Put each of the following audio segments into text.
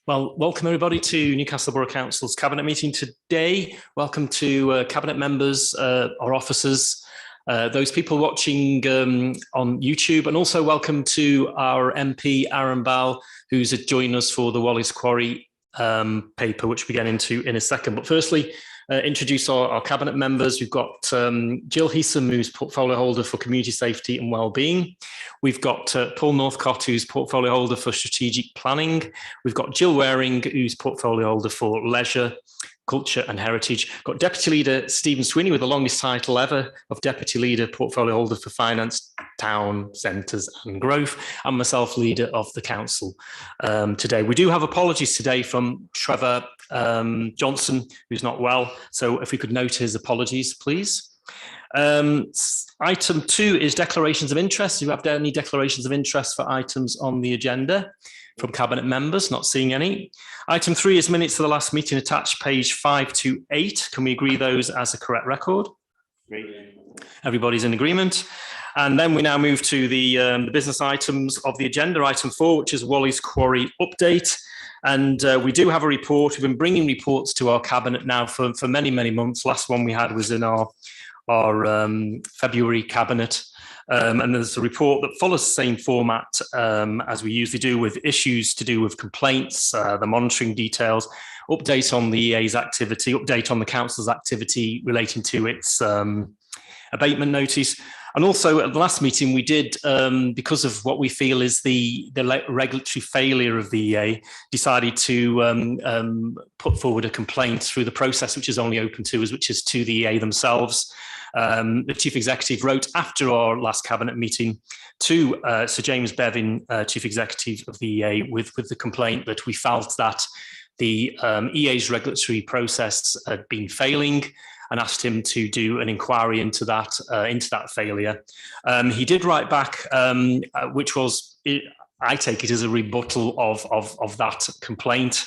Well, welcome everybody to Newcastle Borough Council's Cabinet meeting today. Welcome to Cabinet members, our officers, those people watching on YouTube, and also welcome to our MP, Aaron Ball, who's joining us for the Wallis Quarry paper, which we get into in a second. But firstly, introduce our Cabinet members. We've got Jill Heasom, who's portfolio holder for community safety and wellbeing. We've got Paul Northcott, who's portfolio holder for strategic planning. We've got Jill Waring, who's portfolio holder for leisure, culture and heritage. Got Deputy Leader Stephen Sweeney with the longest title ever of Deputy Leader, portfolio holder for finance, town centres and growth, and myself, Leader of the Council today. We do have apologies today from Trevor Johnson, who's not well. So if we could note his apologies, please. Item 2 is declarations of interest. Do you have any declarations of interest for items on the agenda from Cabinet members? Not seeing any. Item 3 is minutes of the last meeting, attached page 5 to 8. Can we agree those as a correct record? Agree. Everybody's in agreement. And then we now move to the business items of the agenda. Item 4, which is Wallis Quarry update. And we do have a report. We've been bringing reports to our Cabinet now for many, many months. Last one we had was in our February Cabinet. And there's a report that follows the same format as we usually do, with issues to do with complaints, the monitoring details, update on the EA's activity, update on the council's activity relating to its abatement notice. And also at the last meeting we did, because of what we feel is the regulatory failure of the EA, decided to put forward a complaint through the process, which is only open to us, which is to the EA themselves. The Chief Executive wrote after our last Cabinet meeting to Sir James Bevan, Chief Executive of the EA, with the complaint that we felt that the EA's regulatory process had been failing, and asked him to do an inquiry into that failure. He did write back, which was, I take it as a rebuttal of that complaint.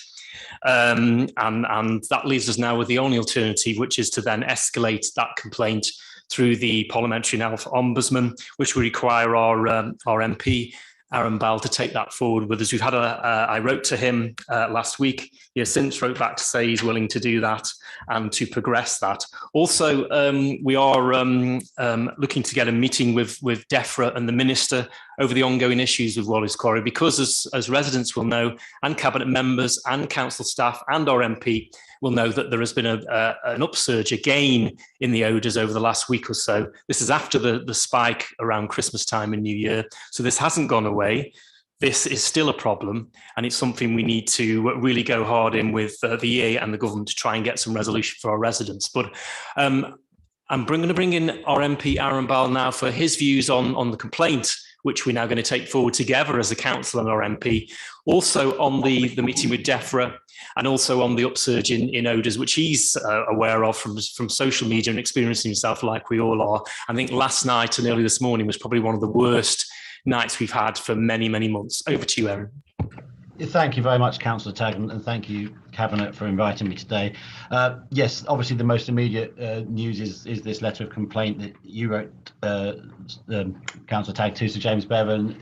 And that leaves us now with the only alternative, which is to then escalate that complaint through the Parliamentary and Health Ombudsman, which will require our MP, Aaron Ball, to take that forward with us. We've had I wrote to him last week. He has since wrote back to say he's willing to do that and to progress that. Also, we are looking to get a meeting with DEFRA and the Minister over the ongoing issues with Wallis Quarry, because as residents will know, and Cabinet members and council staff and our MP will know, that there has been an upsurge again in the odours over the last week or so. This is after the spike around Christmas time and New Year. So this hasn't gone away. This is still a problem, and it's something we need to really go hard in with the EA and the government to try and get some resolution for our residents. But I'm going to bring in our MP, Aaron Ball, now for his views on the complaint, which we're now going to take forward together as a council and our MP, also on the meeting with DEFRA, and also on the upsurge in odours, which he's aware of from social media and experiencing himself, like we all are. I think last night and early this morning was probably one of the worst nights we've had for many, many months. Over to you, Aaron. Thank you very much, Councillor Taggart, and thank you, Cabinet, for inviting me today. Yes, obviously the most immediate news is this letter of complaint that you wrote, Councillor Taggart, to Sir James Bevan.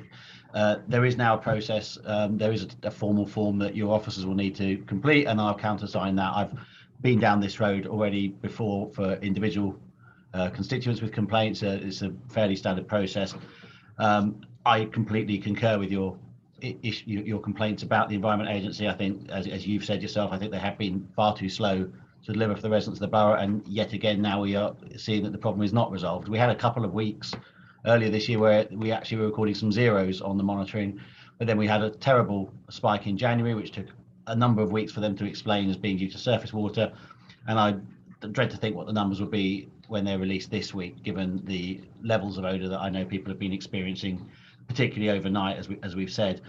There is now a process. There is a formal form that your officers will need to complete, and I'll countersign that. I've been down this road already before for individual constituents with complaints. It's a fairly standard process. I completely concur with your complaints about the Environment Agency. I think, as you've said yourself, I think they have been far too slow to deliver for the residents of the borough, and yet again now we are seeing that the problem is not resolved. We had a couple of weeks earlier this year where we actually were recording some zeros on the monitoring, but then we had a terrible spike in January, which took a number of weeks for them to explain as being due to surface water, and I dread to think what the numbers will be when they're released this week, given the levels of odour that I know people have been experiencing, particularly overnight, as we've said.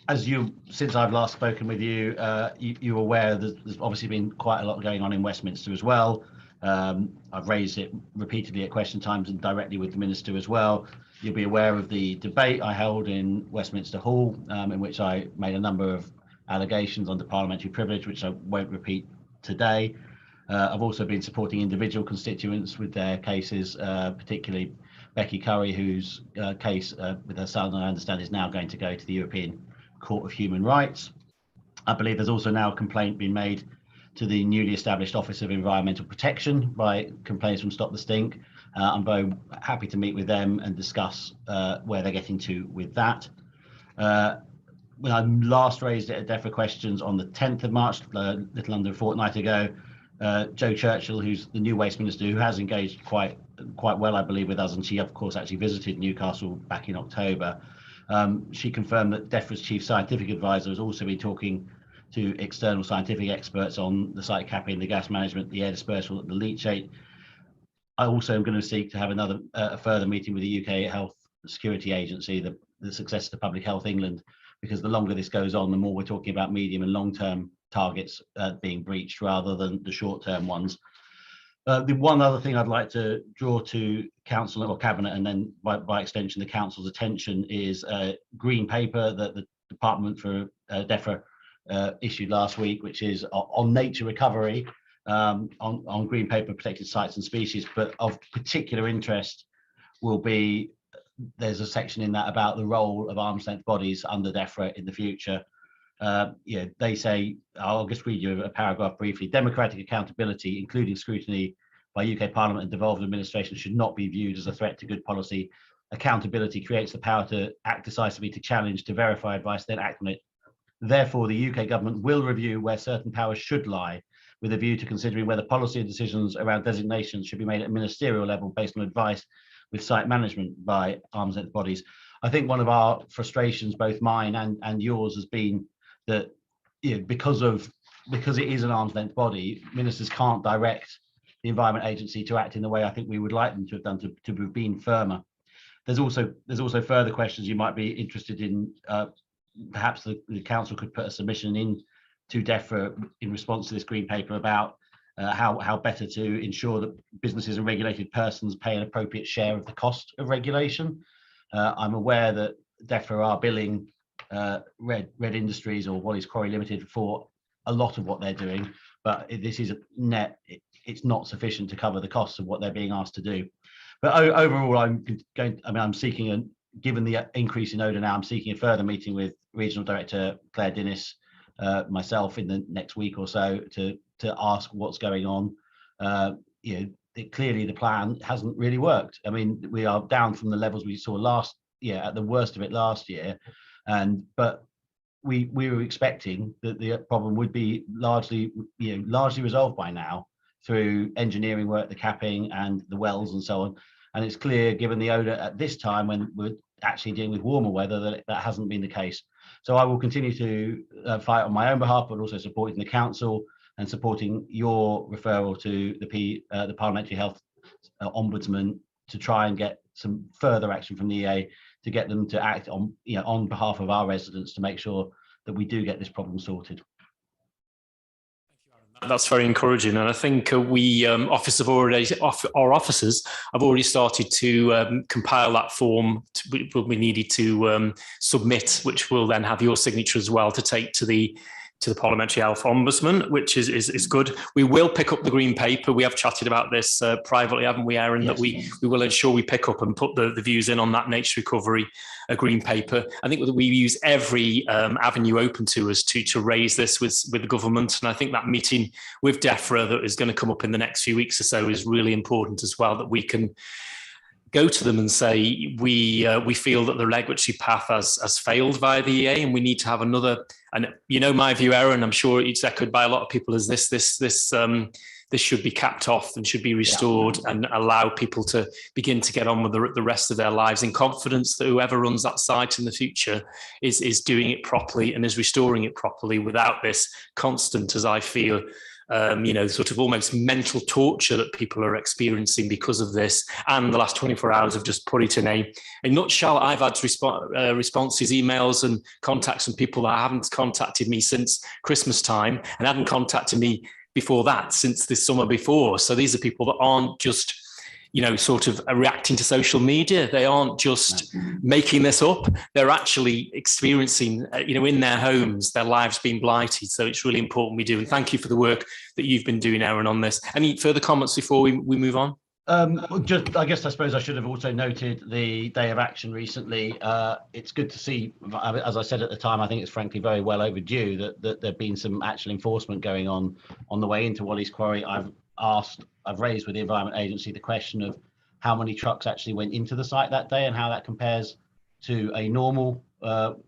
Since I've last spoken with you, you're aware that there's obviously been quite a lot going on in Westminster as well. I've raised it repeatedly at question times and directly with the Minister as well. You'll be aware of the debate I held in Westminster Hall, in which I made a number of allegations under parliamentary privilege, which I won't repeat today. I've also been supporting individual constituents with their cases, particularly Becky Curry, whose case with her son, I understand, is now going to go to the European Court of Human Rights. I believe there's also now a complaint being made to the newly established Office of Environmental Protection by complaints from Stop the Stink. I'm very happy to meet with them and discuss where they're getting to with that. When I last raised it at DEFRA Questions on the 10th of March, a little under a fortnight ago, Jo Churchill, who's the new Waste Minister, who has engaged quite well, I believe, with us, and she, of course, actually visited Newcastle back in October. She confirmed that DEFRA's Chief Scientific Advisor has also been talking to external scientific experts on the site capping, the gas management, the air dispersal, the leachate. I also am going to seek to have a further meeting with the UK Health Security Agency, the successor to Public Health England, because the longer this goes on, the more we're talking about medium and long-term targets being breached rather than the short-term ones. The one other thing I'd like to draw to Council or Cabinet, and then by extension the Council's attention, is a green paper that the Department for DEFRA issued last week, which is on nature recovery, on green paper protected sites and species. But of particular interest will be, there's a section in that about the role of arm's length bodies under DEFRA in the future. They say, I'll just read you a paragraph briefly: democratic accountability, including scrutiny by UK Parliament and devolved administration, should not be viewed as a threat to good policy. Accountability creates the power to act decisively, to challenge, to verify advice, then act on it. Therefore, the UK government will review where certain powers should lie, with a view to considering whether policy and decisions around designations should be made at ministerial level based on advice with site management by arm's length bodies. I think one of our frustrations, both mine and yours, has been that, you know, because it is an arm's length body, ministers can't direct the Environment Agency to act in the way I think we would like them to have done, to have been firmer. There's also further questions you might be interested in. Perhaps the council could put a submission in to DEFRA in response to this green paper about how better to ensure that businesses and regulated persons pay an appropriate share of the cost of regulation. I'm aware that DEFRA are billing Red Industries, or what is Quarry Limited, for a lot of what they're doing, but this is a net. It's not sufficient to cover the costs of what they're being asked to do. But overall, I'm seeking, given the increase in odour now, I'm seeking a further meeting with Regional Director Claire Dinnis, myself, in the next week or so to ask what's going on. Clearly the plan hasn't really worked. I mean, we are down from the levels we saw last year, at the worst of it last year, but we were expecting that the problem would be largely resolved by now through engineering work, the capping and the wells and so on. And it's clear, given the odour at this time when we're actually dealing with warmer weather, that hasn't been the case. So I will continue to fight on my own behalf, but also supporting the council and supporting your referral to the Parliamentary Health Ombudsman to try and get some further action from the EA to get them to act on behalf of our residents to make sure that we do get this problem sorted. That's very encouraging, and I think our officers have already started to compile that form will be needed to submit, which will then have your signature as well to take to the Parliamentary Health Ombudsman, which is good. We will pick up the green paper. We have chatted about this privately, haven't we, Aaron? Yes. That we will ensure we pick up and put the views in on that nature recovery green paper. I think that we use every avenue open to us to raise this with the government, and I think that meeting with DEFRA that is going to come up in the next few weeks or so is really important as well, that we can go to them and say we feel that the regulatory path has failed via the EA, and we need to have another. And my view, Aaron, I'm sure it's echoed by a lot of people, is this should be capped off and should be restored, and allow people to begin to get on with the rest of their lives in confidence that whoever runs that site in the future is doing it properly and is restoring it properly, without this constant, as I feel, sort of almost mental torture that people are experiencing because of this. And the last 24 hours have just put it in a nutshell. I've had responses, emails and contacts from people that haven't contacted me since Christmas time and hadn't contacted me before that since the summer before. So these are people that aren't just sort of reacting to social media. They aren't just making this up. They're actually experiencing, in their homes, their lives being blighted. So it's really important we do. And thank you for the work that you've been doing, Aaron, on this. Any further comments before we move on? I suppose I should have also noted the day of action recently. It's good to see, as I said at the time, I think it's frankly very well overdue that there've been some actual enforcement going on the way into Wally's Quarry. I've raised with the Environment Agency the question of how many trucks actually went into the site that day and how that compares to a normal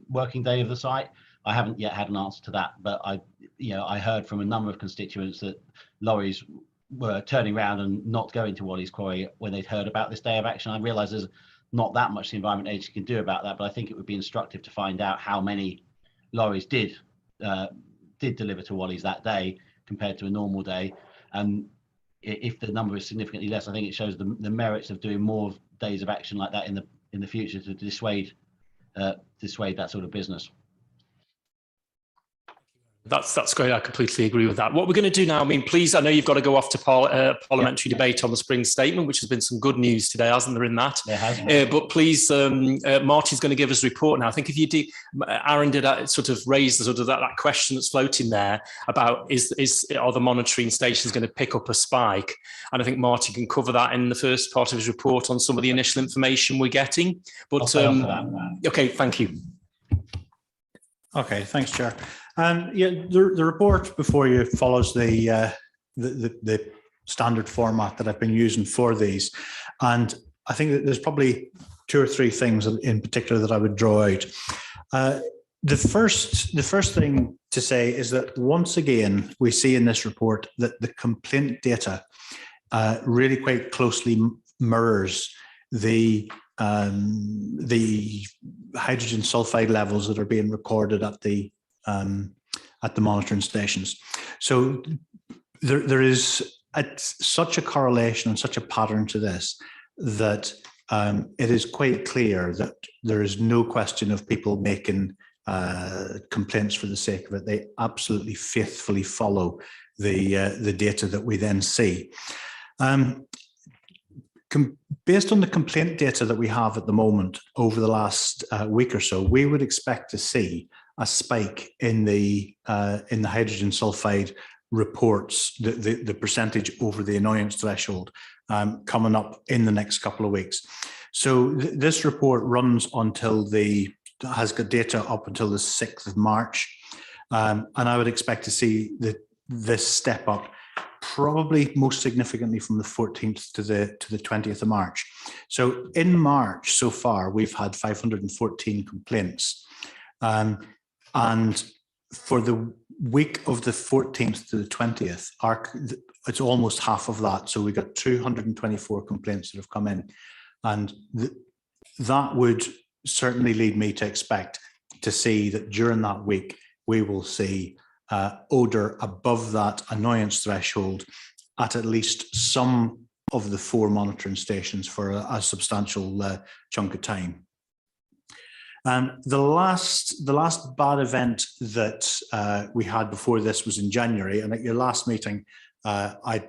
working day of the site. I haven't yet had an answer to that, but I heard from a number of constituents that lorries were turning around and not going to Wally's Quarry when they'd heard about this day of action. I realise there's not that much the Environment Agency can do about that, but I think it would be instructive to find out how many lorries did deliver to Wally's that day compared to a normal day. And if the number is significantly less, I think it shows the merits of doing more days of action like that in the future to dissuade that sort of business. That's great. I completely agree with that. What we're going to do now, please, I know you've got to go off to parliamentary debate on the spring statement, which has been some good news today, hasn't there, in that? There has. But please, Marty's going to give us a report now. I think if you did, Aaron did sort of raise that question that's floating there about are the monitoring stations going to pick up a spike? And I think Marty can cover that in the first part of his report on some of the initial information we're getting. But okay, thank you. Okay, thanks, Chair. The report before you follows the standard format that I've been using for these, and I think that there's probably 2 or 3 things in particular that I would draw out. The first thing to say is that once again we see in this report that the complaint data really quite closely mirrors the hydrogen sulfide levels that are being recorded at the monitoring stations. So there is such a correlation and such a pattern to this that it is quite clear that there is no question of people making complaints for the sake of it. They absolutely faithfully follow the data that we then see. Based on the complaint data that we have at the moment over the last week or so, we would expect to see a spike in the hydrogen sulfide reports, the percentage over the annoyance threshold coming up in the next couple of weeks. So this report runs has got data up until the 6th of March, and I would expect to see this step up probably most significantly from the 14th to the 20th of March. So in March so far, we've had 514 complaints. And for the week of the 14th to the 20th, it's almost half of that. So we got 224 complaints that have come in. And that would certainly lead me to expect to see that during that week, we will see odour above that annoyance threshold at least some of the 4 monitoring stations for a substantial chunk of time. The last bad event that we had before this was in January, and at your last meeting, I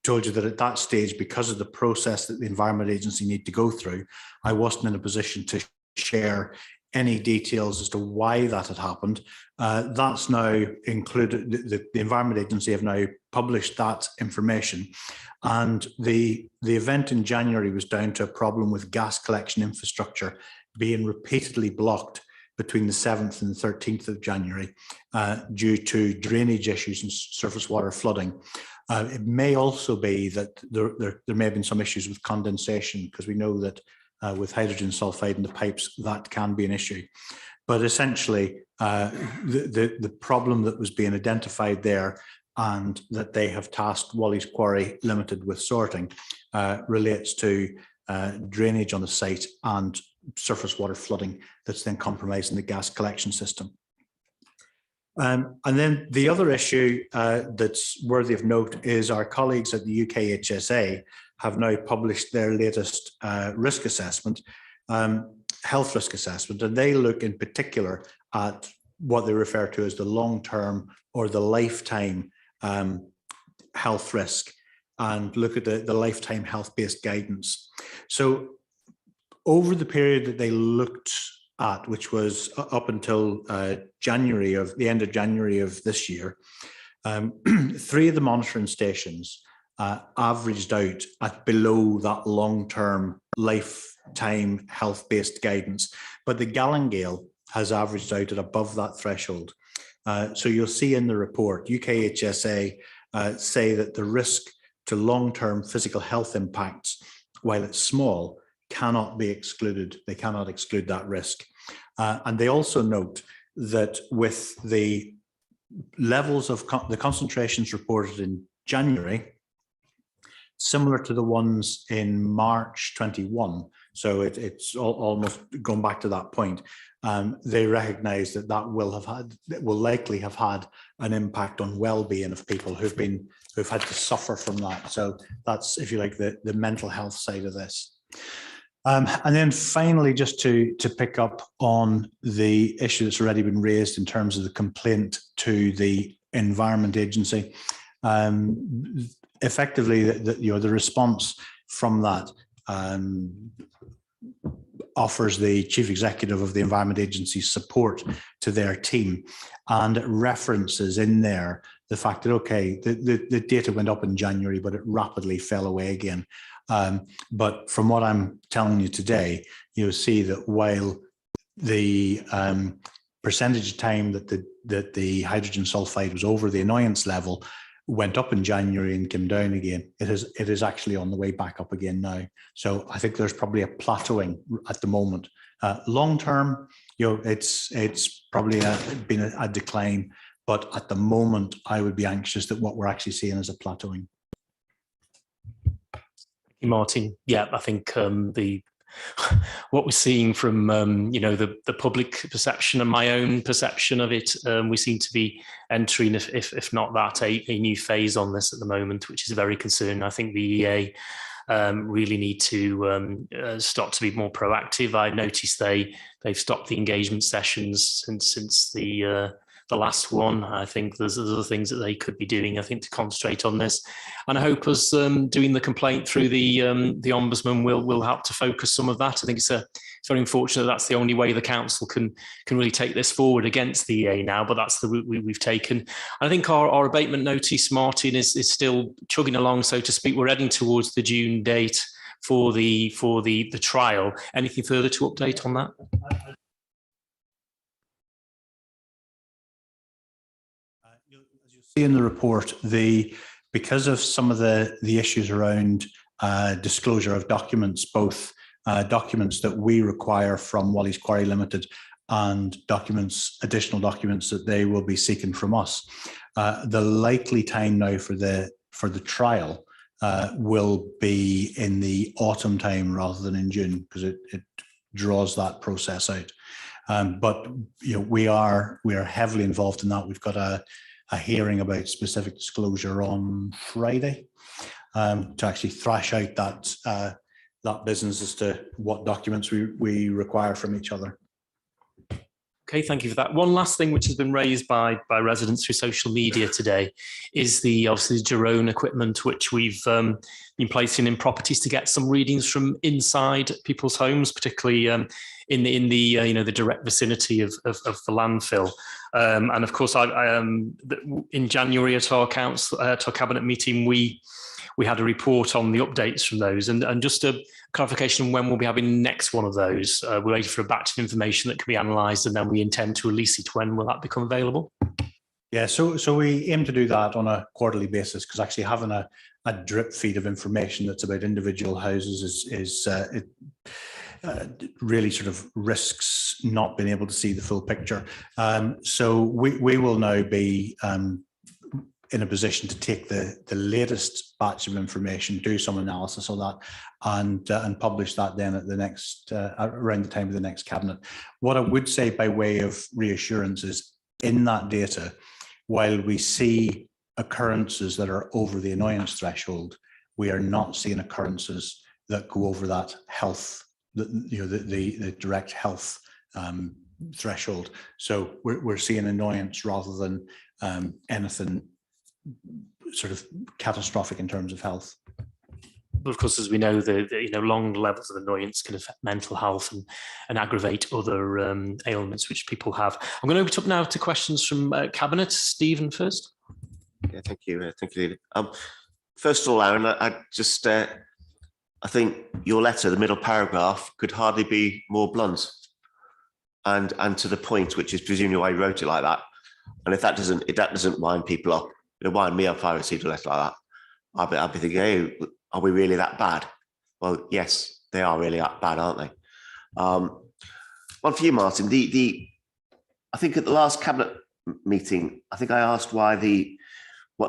told you that at that stage, because of the process that the Environment Agency need to go through, I wasn't in a position to share any details as to why that had happened. That's now included. The Environment Agency have now published that information, and the event in January was down to a problem with gas collection infrastructure being repeatedly blocked between the 7th and the 13th of January due to drainage issues and surface water flooding. It may also be that there may have been some issues with condensation, because we know that with hydrogen sulfide in the pipes, that can be an issue. But essentially, the problem that was being identified there and that they have tasked Wally's Quarry Limited with sorting relates to drainage on the site and surface water flooding that's then compromising the gas collection system. And then the other issue that's worthy of note is our colleagues at the UKHSA have now published their latest risk assessment, health risk assessment, and they look in particular at what they refer to as the long-term or the lifetime health risk, and look at the lifetime health-based guidance. So over the period that they looked at, which was up until the end of January of this year, 3 of the monitoring stations averaged out at below that long-term lifetime health-based guidance, but the Gallingale has averaged out at above that threshold. So you'll see in the report, UKHSA say that the risk to long-term physical health impacts, while it's small, cannot be excluded. They cannot exclude that risk. And they also note that with the levels of the concentrations reported in January, similar to the ones in March 21, so it's almost going back to that point, they recognise that that will likely have had an impact on well-being of people who've had to suffer from that. So that's, if you like, the mental health side of this. And then finally, just to pick up on the issue that's already been raised in terms of the complaint to the Environment Agency, effectively, the response from that offers the Chief Executive of the Environment Agency support to their team, and it references in there the fact that, okay, the data went up in January, but it rapidly fell away again. But from what I'm telling you today, you'll see that while the percentage of time that the hydrogen sulfide was over the annoyance level went up in January and came down again, it is actually on the way back up again now. So I think there's probably a plateauing at the moment. Long term, it's probably been a decline, but at the moment, I would be anxious that what we're actually seeing is a plateauing. Martin, yeah, I think what we're seeing from the public perception and my own perception of it, we seem to be entering, if not that, a new phase on this at the moment, which is very concerning. I think the EA really need to start to be more proactive. I noticed they've stopped the engagement sessions since the last one. I think there's other things that they could be doing, I think, to concentrate on this. And I hope us doing the complaint through the Ombudsman will help to focus some of that. I think it's very unfortunate that's the only way the council can really take this forward against the EA now, but that's the route we've taken. And I think our abatement notice, Martin, is still chugging along, so to speak. We're heading towards the June date for the trial. Anything further to update on that? See in the report, because of some of the issues around disclosure of documents, both documents that we require from Wally's Quarry Limited and additional documents that they will be seeking from us, the likely time now for the trial will be in the autumn time rather than in June, because it draws that process out. But we are heavily involved in that. We've got a hearing about specific disclosure on Friday to actually thrash out that business as to what documents we require from each other. Okay, thank you for that. One last thing which has been raised by residents through social media today is obviously the drone equipment which we've been placing in properties to get some readings from inside people's homes, particularly in the direct vicinity of the landfill. And of course, in January at our cabinet meeting, we had a report on the updates from those, and just a clarification on when we'll be having next one of those. We're waiting for a batch of information that can be analysed, and then we intend to release it. When will that become available? Yeah, so we aim to do that on a quarterly basis, because actually having a drip feed of information that's about individual houses is really sort of risks not being able to see the full picture. So we will now be in a position to take the latest batch of information, do some analysis on that, and publish that then at the next around the time of the next cabinet. What I would say by way of reassurance is, in that data, while we see occurrences that are over the annoyance threshold, we are not seeing occurrences that go over that health, the direct health threshold. So we're seeing annoyance rather than anything sort of catastrophic in terms of health. But of course, as we know, the long levels of annoyance can affect mental health and aggravate other ailments which people have. I'm going to open it up now to questions from Cabinet. Stephen first. Yeah, thank you, Lily. First of all, Aaron, I just I think your letter, the middle paragraph, could hardly be more blunt and to the point, which is presumably why you wrote it like that. And if that doesn't wind people up, it'll wind me up if I received a letter like that. I'll be thinking, hey, are we really that bad? Well, yes, they are really that bad, aren't they? One for you, Martin. I think at the last cabinet meeting, I think I asked what the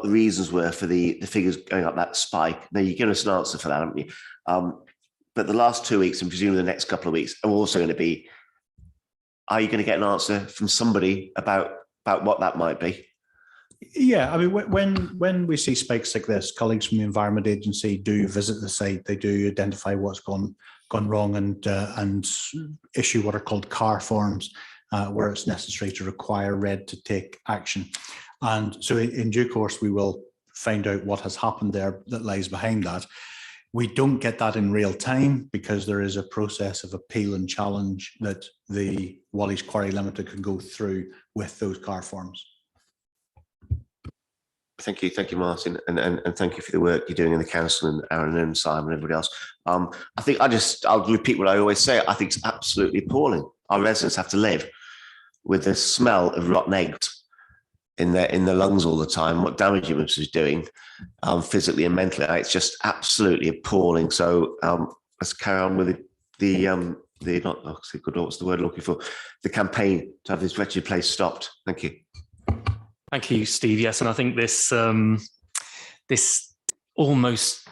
reasons were for the figures going up that spike. Now you've given us an answer for that, haven't you? But the last 2 weeks and presumably the next couple of weeks are also going to be, are you going to get an answer from somebody about what that might be? Yeah, I mean, when we see spikes like this, colleagues from the Environment Agency do visit the site. They do identify what's gone wrong and issue what are called CAR forms, where it's necessary to require RED to take action. And so in due course, we will find out what has happened there that lies behind that. We don't get that in real time because there is a process of appeal and challenge that the Wally's Quarry Limited can go through with those CAR forms. Thank you, Martin, and thank you for the work you're doing in the council, and Aaron and Simon and everybody else. I think I'll repeat what I always say. I think it's absolutely appalling. Our residents have to live with the smell of rotten eggs in their lungs all the time. What damage it was doing, physically and mentally, it's just absolutely appalling. So let's carry on with what's the word I'm looking for? The campaign to have this wretched place stopped. Thank you. Thank you, Steve. Yes, and I think this almost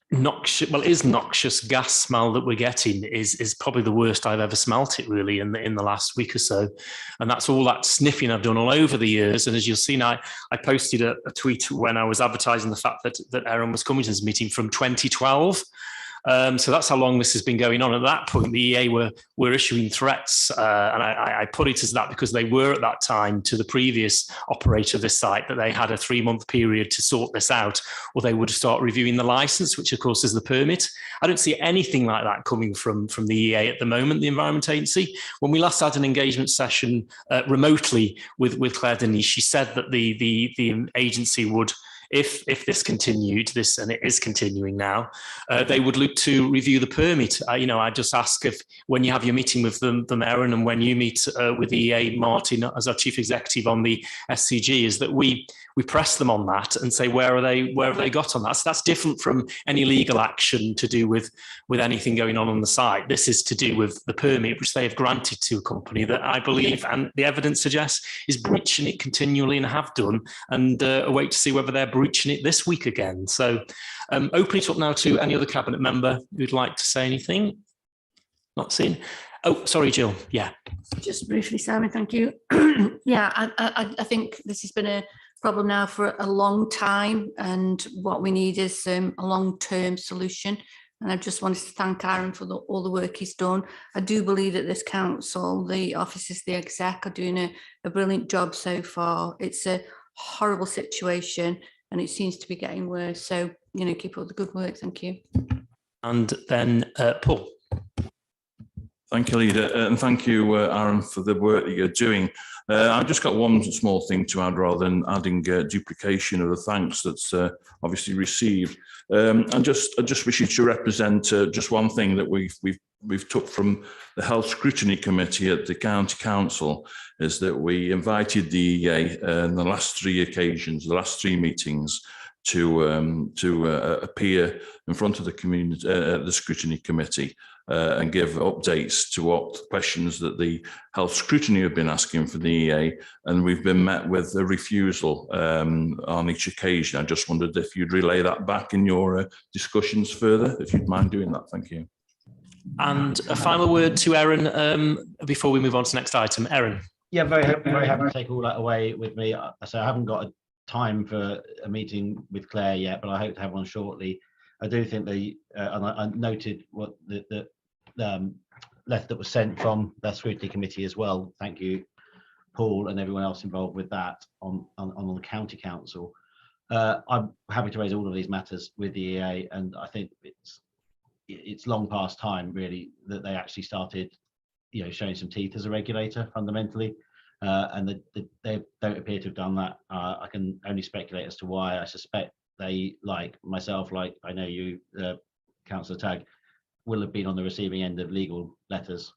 noxious gas smell that we're getting is probably the worst I've ever smelt it, really, in the last week or so. And that's all that sniffing I've done all over the years. And as you'll see now, I posted a tweet when I was advertising the fact that Aaron was coming to this meeting from 2012. So that's how long this has been going on. At that point, the EA were issuing threats, and I put it as that because they were at that time to the previous operator of this site that they had a 3-month period to sort this out, or they would start reviewing the license, which of course is the permit. I don't see anything like that coming from the EA at the moment, the Environment Agency. When we last had an engagement session remotely with Claire Denise, she said that the agency would, if this continued, and it is continuing now, they would look to review the permit. I just ask if, when you have your meeting with them, Aaron, and when you meet with the EA, Martin, as our chief executive on the SCG, is that we press them on that and say, where have they got on that? So that's different from any legal action to do with anything going on the site. This is to do with the permit, which they have granted to a company that I believe, and the evidence suggests, is breaching it continually and have done, and await to see whether they're breaching it this week again. So open it up now to any other cabinet member who'd like to say anything. Not seen. Oh, sorry, Jill. Yeah. Just briefly, Simon, thank you. Yeah, I think this has been a problem now for a long time, and what we need is a long-term solution. And I just wanted to thank Aaron for all the work he's done. I do believe that this council, the officers, the exec, are doing a brilliant job so far. It's a horrible situation, and it seems to be getting worse. So, keep up the good work. Thank you. And then Paul. Thank you, Leader, and thank you, Aaron, for the work that you're doing. I've just got one small thing to add rather than adding duplication of the thanks that's obviously received. I just wish you to represent just one thing that we've took from the Health Scrutiny Committee at the County Council, is that we invited the EA in the last 3 occasions, the last 3 meetings, to appear in front of the community, the Scrutiny Committee, and give updates to what questions that the Health Scrutiny have been asking for the EA, and we've been met with a refusal on each occasion. I just wondered if you'd relay that back in your discussions further, if you'd mind doing that. Thank you. And a final word to Aaron before we move on to the next item. Aaron. Yeah, very happy to take all that away with me. So I haven't got a time for a meeting with Claire yet, but I hope to have one shortly. I do think and I noted what the letter that was sent from the Scrutiny Committee as well. Thank you, Paul, and everyone else involved with that on the County Council. I'm happy to raise all of these matters with the EA, and I think it's long past time, really, that they actually started, showing some teeth as a regulator fundamentally, and they don't appear to have done that. I can only speculate as to why. I suspect they, like myself, like I know you, Councillor Tagg, will have been on the receiving end of legal letters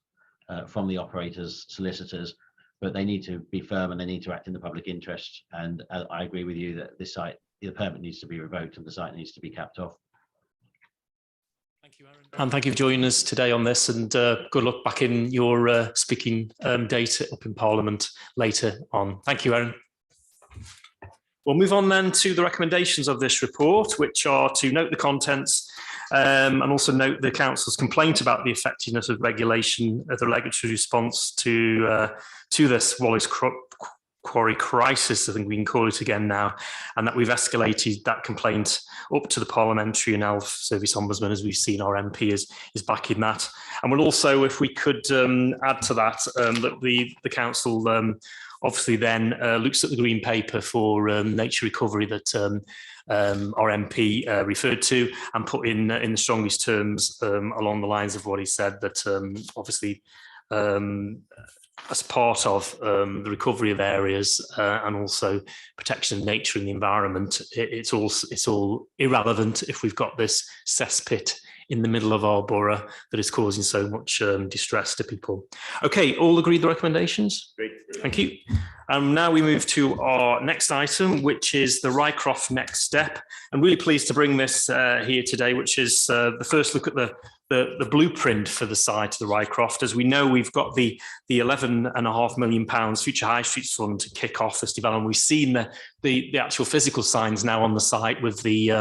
from the operators, solicitors, but they need to be firm and they need to act in the public interest. And I agree with you that this site, the permit needs to be revoked and the site needs to be capped off. Thank you, Aaron. And thank you for joining us today on this, and good luck back in your speaking date up in Parliament later on. Thank you, Aaron. We'll move on then to the recommendations of this report, which are to note the contents and also note the Council's complaint about the effectiveness of regulation of the regulatory response to this Wallace Quarry crisis, I think we can call it again now, and that we've escalated that complaint up to the Parliamentary and Health Service Ombudsman, as we've seen our MP is backing that. And we'll also, if we could add to that, that the Council obviously then looks at the Green Paper for nature recovery that our MP referred to, and put in the strongest terms along the lines of what he said, that obviously as part of the recovery of areas and also protection of nature and the environment, it's all irrelevant if we've got this cesspit in the middle of our borough that is causing so much distress to people. Okay, all agree the recommendations? Great. Thank you. Now we move to our next item, which is the Rycroft next step. I'm really pleased to bring this here today, which is the first look at the blueprint for the site of the Rycroft. As we know, we've got the £11.5 million Future High Streets Fund to kick off this development. We've seen the actual physical signs now on the site, with the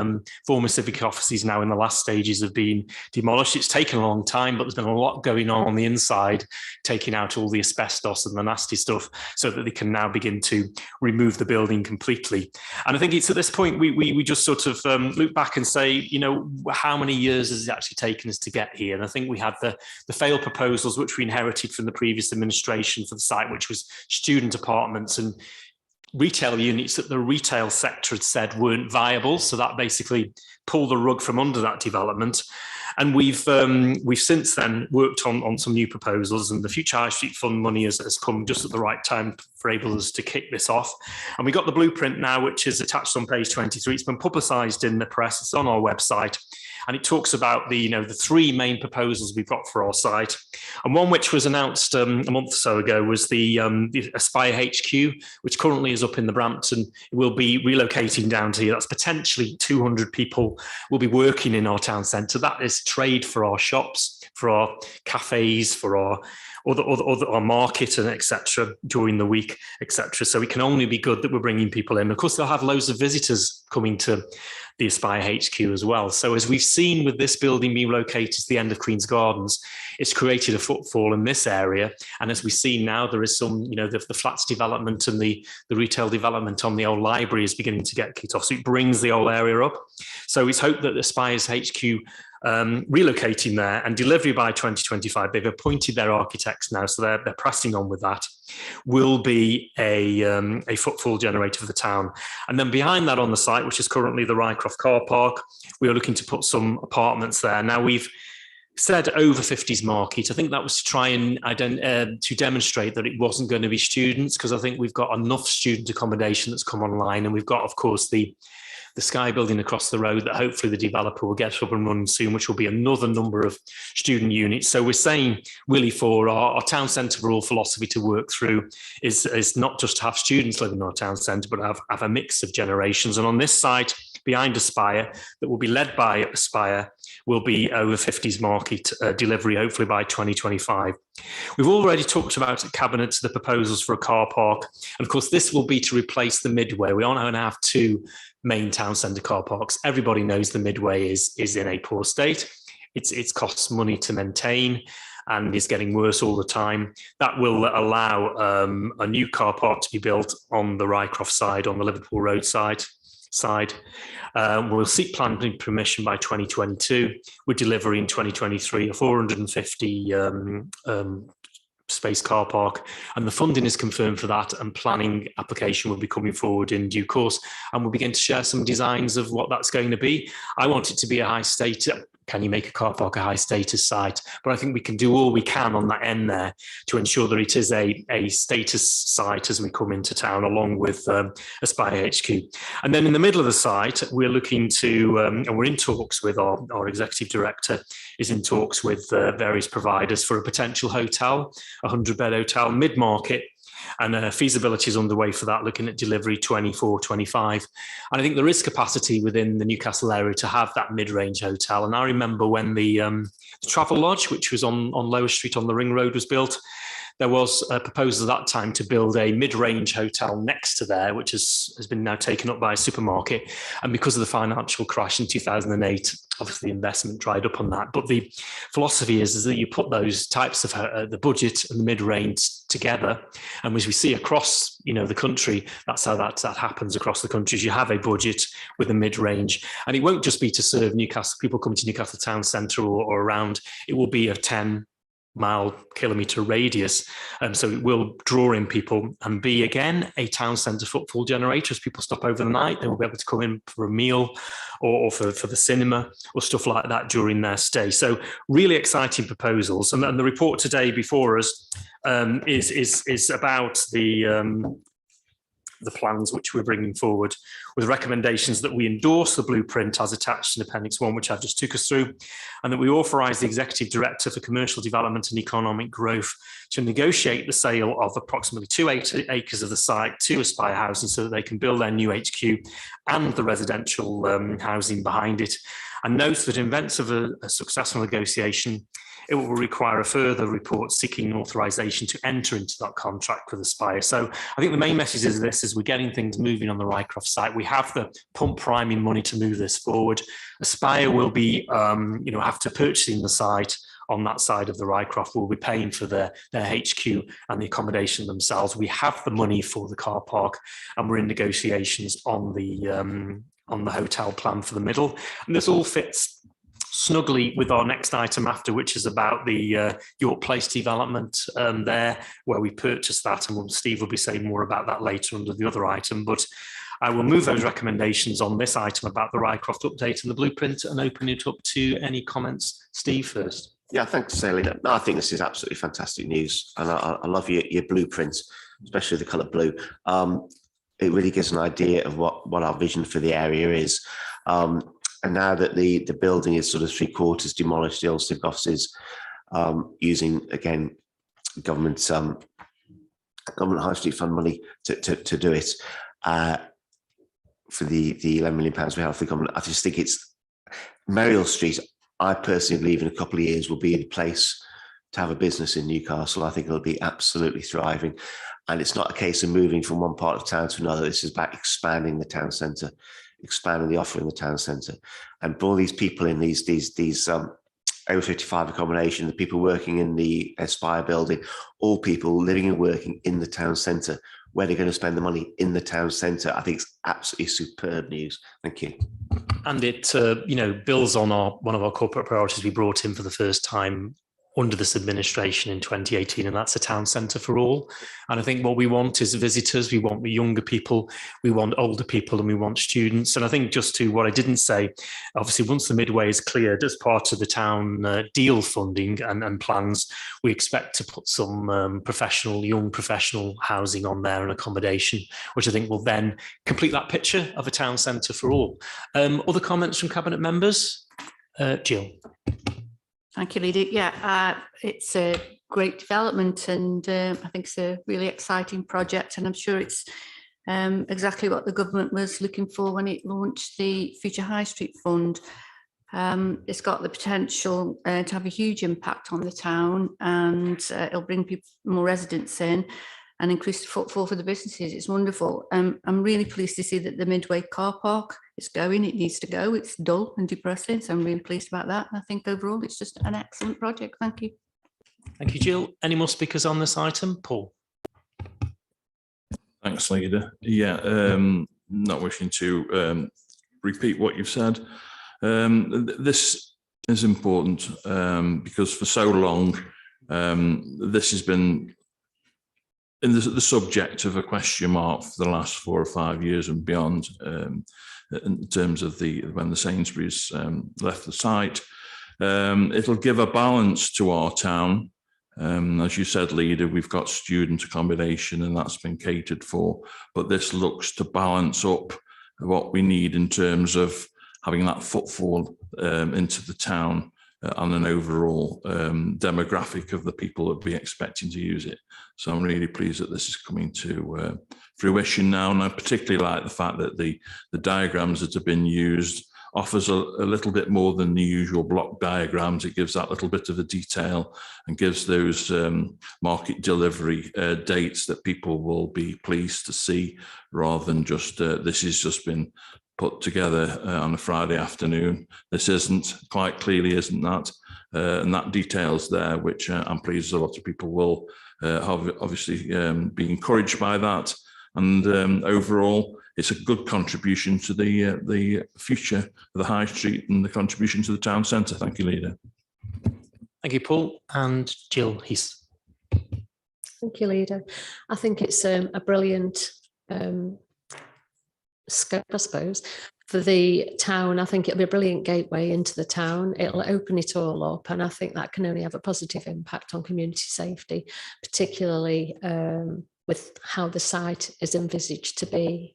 former civic offices now in the last stages of being demolished. It's taken a long time, but there's been a lot going on the inside, taking out all the asbestos and the nasty stuff so that they can now begin to remove the building completely. And I think it's at this point we just sort of look back and say, you know, how many years has it actually taken us to get here? And I think we had the failed proposals, which we inherited from the previous administration for the site, which was student apartments and retail units that the retail sector had said weren't viable. So that basically pulled the rug from under that development. And we've since then worked on some new proposals, and the Future High Street Fund money has come just at the right time for able us to kick this off. And we got the blueprint now, which is attached on page 23. It's been publicised in the press. It's on our website. And it talks about the three main proposals we've got for our site. And one which was announced a month or so ago was the Aspire HQ, which currently is up in the Brampton. It will be relocating down to here. That's potentially 200 people will be working in our town centre. That is trade for our shops, for our cafes, for our our market and etc. during the week, etc. So it can only be good that we're bringing people in. Of course, they'll have loads of visitors coming to the Aspire HQ as well. So as we've seen with this building being located at the end of Queen's Gardens, it's created a footfall in this area. And as we see now, there is some, the flats development and the retail development on the old library is beginning to get kicked off. So it brings the whole area up. So it's hoped that Aspire's HQ relocating there and delivery by 2025, they've appointed their architects now, so they're pressing on with that, will be a footfall generator for the town. And then behind that on the site, which is currently the Rycroft car park, we are looking to put some apartments there. Now we've said over 50s market. I think that was to try and to demonstrate that it wasn't going to be students, because I think we've got enough student accommodation that's come online, and we've got, of course, the Sky building across the road that hopefully the developer will get up and running soon, which will be another number of student units. So we're saying really for our town centre overall philosophy to work through is not just to have students living in our town centre, but have a mix of generations. And on this site behind Aspire, that will be led by Aspire, will be over 50s market delivery, hopefully by 2025. We've already talked about at Cabinet the proposals for a car park. And of course, this will be to replace the Midway. We aren't going to have two main town centre car parks. Everybody knows the Midway is in a poor state. It costs money to maintain and is getting worse all the time. That will allow a new car park to be built on the Rycroft side, on the Liverpool Road side. We'll seek planning permission by 2022. We're delivering in 2023 a 450 space car park, and the funding is confirmed for that, and planning application will be coming forward in due course, and we'll begin to share some designs of what that's going to be. I want it to be a high state can you make a car park a high status site? But I think we can do all we can on that end there to ensure that it is a status site as we come into town, along with Aspire HQ. And then in the middle of the site, we're looking to, and we're in talks with our executive director, is in talks with various providers for a potential hotel, a 100-bed hotel, mid-market. And feasibility is underway for that, looking at delivery 24, 25. And I think there is capacity within the Newcastle area to have that mid-range hotel. And I remember when the Travel Lodge, which was on Lower Street on the Ring Road, was built, there was a proposal at that time to build a mid-range hotel next to there, which has been now taken up by a supermarket. And because of the financial crash in 2008, obviously the investment dried up on that. But the philosophy is that you put those types of the budget and the mid-range together. And as we see across, the country, that's how that happens across the country. You have a budget with a mid-range, and it won't just be to serve Newcastle, people coming to Newcastle town centre or around. It will be a 10-kilometre radius, so it will draw in people and be again a town centre footfall generator. As people stop over the night, they will be able to come in for a meal or for the cinema or stuff like that during their stay. So really exciting proposals, and the report today before us is about the plans which we're bringing forward, with recommendations that we endorse the blueprint as attached in Appendix 1, which I've just took us through, and that we authorise the Executive Director for Commercial Development and Economic Growth to negotiate the sale of approximately 2 acres of the site to Aspire Housing so that they can build their new HQ and the residential housing behind it. And note that in events of a successful negotiation, it will require a further report seeking authorisation to enter into that contract with Aspire. So I think the main message is this: is we're getting things moving on the Rycroft site. We have the pump priming money to move this forward. Aspire will be, after purchasing the site on that side of the Rycroft, will be paying for their HQ and the accommodation themselves. We have the money for the car park, and we're in negotiations on the hotel plan for the middle. And this all fits snugly with our next item after, which is about the York Place development there, where we purchased that, and Steve will be saying more about that later under the other item. But I will move those recommendations on this item about the Rycroft update and the blueprint and open it up to any comments. Steve first. Yeah, thanks, Sally. No, I think this is absolutely fantastic news, and I love your blueprint, especially the colour blue. It really gives an idea of what our vision for the area is. And now that the building is sort of 3/4 demolished, the old civic offices, using again government high street fund money to do it for the £11 million we have for the government. I just think it's Merrill Street. I personally believe in a couple of years will be the place to have a business in Newcastle. I think it'll be absolutely thriving, and it's not a case of moving from one part of town to another. This is about expanding the town centre, expanding the offer in the town centre, and for all these people in these over 55 accommodation, the people working in the Aspire building, all people living and working in the town centre, where they're going to spend the money in the town centre. I think it's absolutely superb news. Thank you. And it builds on one of our corporate priorities we brought in for the first time under this administration in 2018, and that's a town centre for all. And I think what we want is visitors, we want the younger people, we want older people, and we want students. And I think just to what I didn't say, obviously once the midway is cleared as part of the town deal funding and plans, we expect to put some young professional housing on there and accommodation, which I think will then complete that picture of a town centre for all. Other comments from Cabinet members? Jill. Thank you, Lydia. Yeah, it's a great development, and I think it's a really exciting project, and I'm sure it's exactly what the government was looking for when it launched the Future High Street Fund. It's got the potential to have a huge impact on the town, and it'll bring more residents in and increase the footfall for the businesses. It's wonderful. I'm really pleased to see that the Midway car park is going. It needs to go. It's dull and depressing, so I'm really pleased about that. And I think overall it's just an excellent project. Thank you. Thank you, Jill. Any more speakers on this item? Paul. Thanks, Leader. Yeah, not wishing to repeat what you've said. This is important because for so long this has been in the subject of a question mark for the last 4 or 5 years and beyond, in terms of when the Sainsbury's left the site. It'll give a balance to our town. As you said, Leader, we've got student accommodation and that's been catered for, but this looks to balance up what we need in terms of having that footfall into the town and an overall demographic of the people that will be expecting to use it. So I'm really pleased that this is coming to fruition now, and I particularly like the fact that the diagrams that have been used offers a little bit more than the usual block diagrams. It gives that little bit of a detail and gives those market delivery dates that people will be pleased to see, rather than just this has just been put together on a Friday afternoon. This isn't, quite clearly isn't that, and that details there, which I'm pleased a lot of people will have obviously be encouraged by that. And overall, it's a good contribution to the future of the High Street and the contribution to the town centre. Thank you, Leader. Thank you, Paul. And Jill Heath. Thank you, Leader. I think it's a brilliant scope, I suppose, for the town. I think it'll be a brilliant gateway into the town. It'll open it all up, and I think that can only have a positive impact on community safety, particularly with how the site is envisaged to be.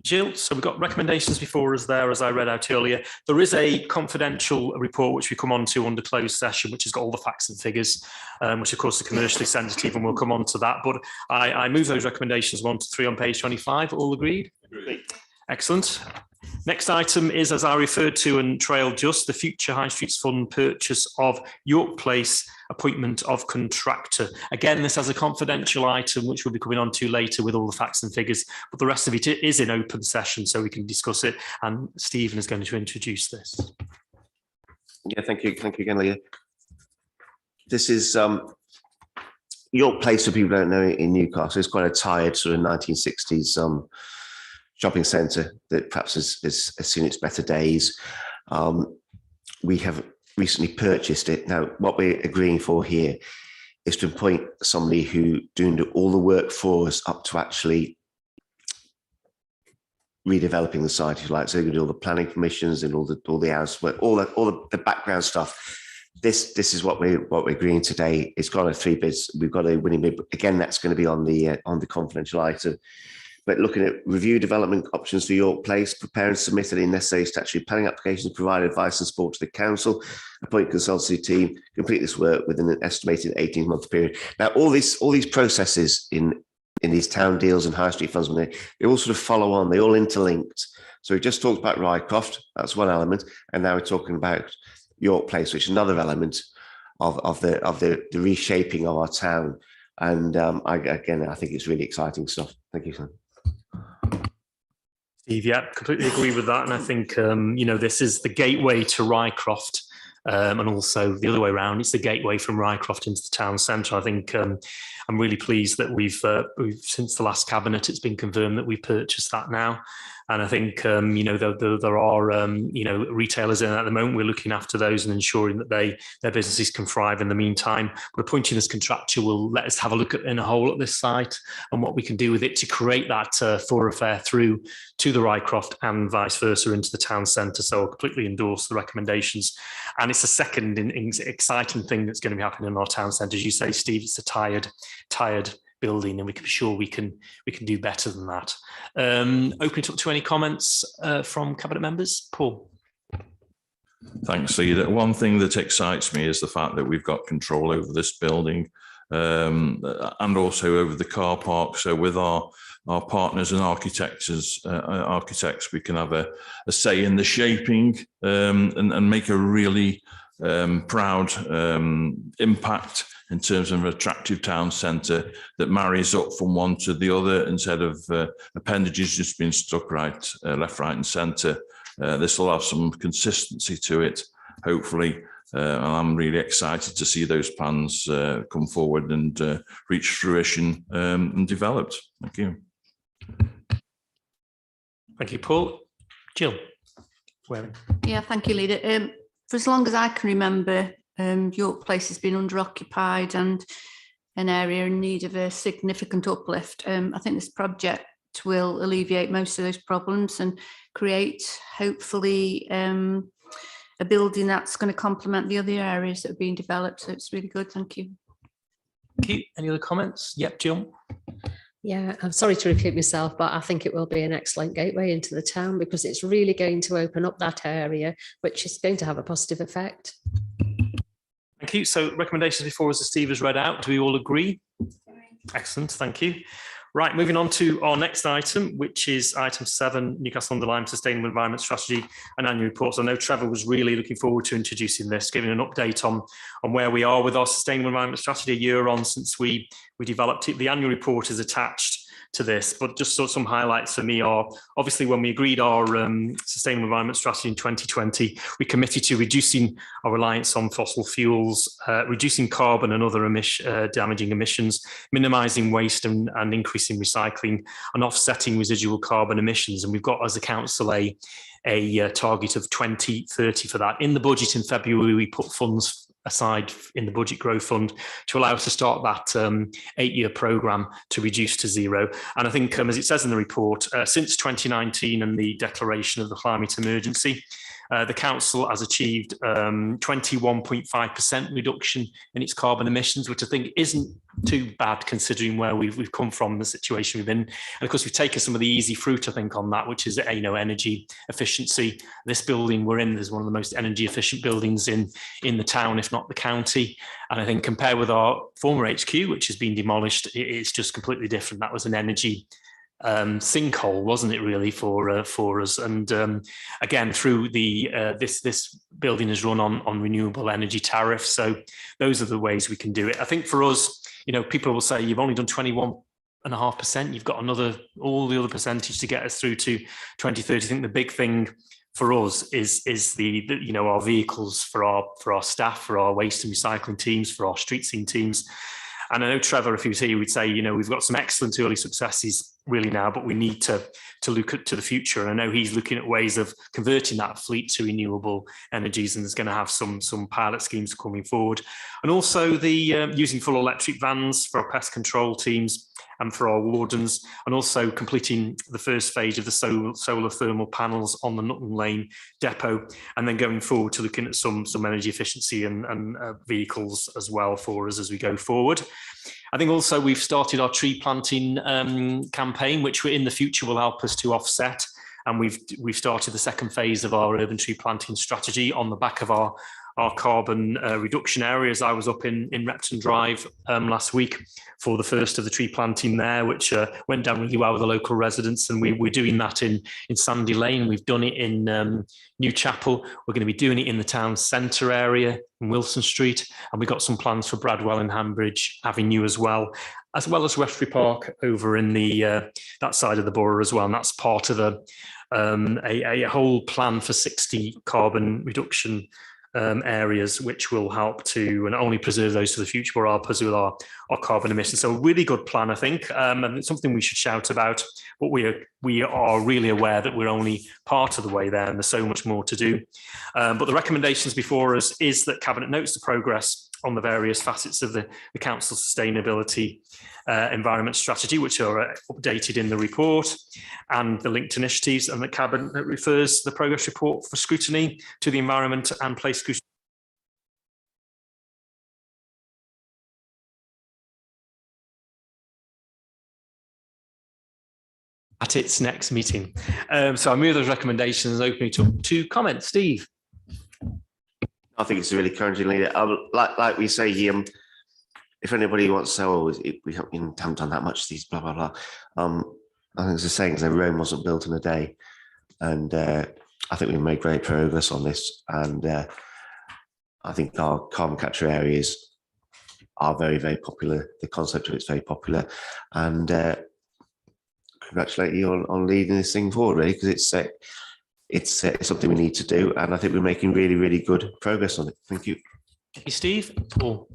Jill, so we've got recommendations before us there, as I read out earlier. There is a confidential report which we come on to under closed session, which has got all the facts and figures, which of course are commercially sensitive, and we'll come on to that. But I move those recommendations 1 to 3 on page 25. All agreed? Agreed. Excellent. Next item is, as I referred to and trailed just, the Future High Streets Fund purchase of York Place, appointment of contractor. Again, this has a confidential item which we'll be coming on to later with all the facts and figures, but the rest of it is in open session so we can discuss it, and Stephen is going to introduce this. Yeah, thank you again, Leah. This is York Place, for people who don't know, in Newcastle. It's quite a tired sort of 1960s shopping centre that perhaps has seen its better days. We have recently purchased it. Now, what we're agreeing for here is to appoint somebody who doing all the work for us up to actually redeveloping the site, if you like. So they're going to do all the planning permissions and all the hours work, all the background stuff. This is what we're agreeing today. It's got 3 bids. We've got a winning bid. Again, that's going to be on the confidential item. But looking at review development options for York Place, prepare and submit any necessary statutory planning applications, provide advice and support to the council, appoint consultancy team, complete this work within an estimated 18-month period. Now, all these processes in these town deals and high street funds, they all sort of follow on, they all interlinked. So we just talked about Rycroft, that's one element, and now we're talking about York Place, which is another element of the reshaping of our town. And I think it's really exciting stuff. Thank you, Sam. Steve, yeah, completely agree with that. And I think, this is the gateway to Rycroft, and also the other way around, it's the gateway from Rycroft into the town centre. I think I'm really pleased that we've since the last cabinet, it's been confirmed that we've purchased that now. And I think, there are, retailers in at the moment. We're looking after those and ensuring that their businesses can thrive in the meantime. But appointing this contractor will let us have a look in a whole at this site and what we can do with it to create that thoroughfare through to the Rycroft and vice versa into the town centre. So I'll completely endorse the recommendations. And it's a second exciting thing that's going to be happening in our town centre. As you say, Steve, it's a tired building, and we can be sure we can do better than that. Open it up to any comments from cabinet members. Paul. Thanks, Leader. One thing that excites me is the fact that we've got control over this building and also over the car park. So with our partners and architects, we can have a say in the shaping and make a really proud impact in terms of an attractive town centre that marries up from one to the other instead of appendages just being stuck left, right and centre. This will have some consistency to it, hopefully. And I'm really excited to see those plans come forward and reach fruition and developed. Thank you. Thank you, Paul. Jill. Yeah, thank you, Leader. For as long as I can remember, York Place has been underoccupied and an area in need of a significant uplift. I think this project will alleviate most of those problems and create, hopefully, a a building that's going to complement the other areas that are being developed. So it's really good. Thank you. Thank you. Any other comments? Yep, Jill. Yeah, I'm sorry to repeat myself, but I think it will be an excellent gateway into the town because it's really going to open up that area, which is going to have a positive effect. Thank you. So recommendations before us, as Steve has read out. Do we all agree? Excellent. Thank you. Right, moving on to our next item, which is item 7, Newcastle under Lyme Sustainable Environment Strategy and Annual Reports. I know Trevor was really looking forward to introducing this, giving an update on where we are with our Sustainable Environment Strategy a year on since we developed it. The annual report is attached to this, but just some highlights for me are, obviously, when we agreed our Sustainable Environment Strategy in 2020, we committed to reducing our reliance on fossil fuels, reducing carbon and other damaging emissions, minimising waste and increasing recycling, and offsetting residual carbon emissions. And we've got, as a council, a target of 2030 for that. In the budget in February, we put funds aside in the Budget Growth Fund to allow us to start that 8-year programme to reduce to zero. And I think, as it says in the report, since 2019 and the declaration of the climate emergency, the council has achieved 21.5% reduction in its carbon emissions, which I think isn't too bad considering where we've come from, the situation we've been. And of course, we've taken some of the easy fruit, I think, on that, which is energy efficiency. This building we're in is one of the most energy efficient buildings in the town, if not the county. And I think compared with our former HQ, which has been demolished, it's just completely different. That was an energy sinkhole, wasn't it, really, for us? And again, through the this building is run on renewable energy tariffs, so those are the ways we can do it. I think for us, people will say you've only done 21.5%. You've got all the other percentage to get us through to 2030. I think the big thing for us is the our vehicles for our staff, for our waste and recycling teams, for our street scene teams. And I know Trevor, if he was here, would say, we've got some excellent early successes really now, but we need to look to the future. And I know he's looking at ways of converting that fleet to renewable energies, and there's going to have some pilot schemes coming forward. And also the using full electric vans for our pest control teams and for our wardens, and also completing the first phase of the solar thermal panels on the Nutton Lane depot, and then going forward to looking at some energy efficiency and vehicles as well for us as we go forward. I think also we've started our tree planting campaign, which in the future will help us to offset. And we've started the second phase of our urban tree planting strategy on the back of our carbon reduction areas. I was up in Repton Drive last week for the first of the tree planting there, which went down really well with the local residents. And we're doing that in Sandy Lane. We've done it in Newcastle. We're going to be doing it in the town centre area in Wilson Street. And we've got some plans for Bradwell and Hanbridge Avenue as well as Westbury Park over in that side of the borough as well. And that's part of a whole plan for 60 carbon reduction areas, which will help to not only preserve those for the future, but help us with our carbon emissions. So a really good plan, I think, and it's something we should shout about. But we are really aware that we're only part of the way there, and there's so much more to do. But the recommendations before us is that Cabinet notes the progress on the various facets of the Council's sustainability environment strategy, which are updated in the report, and the linked initiatives, and the Cabinet refers the progress report for scrutiny to the Environment and Place Scrutiny at its next meeting. So I move those recommendations, opening it up to comments. Steve. I think it's really encouraging. Like we say, if anybody wants to say, "Oh, we haven't done that much," these blah blah blah. I think it's the saying that Rome wasn't built in a day, and I think we've made great progress on this. And I think our carbon capture areas are very, very popular. The concept of it's very popular, and congratulate you on leading this thing forward, really, because it's something we need to do, and I think we're making really, really good progress on it. Thank you. Thank you, Steve. Paul.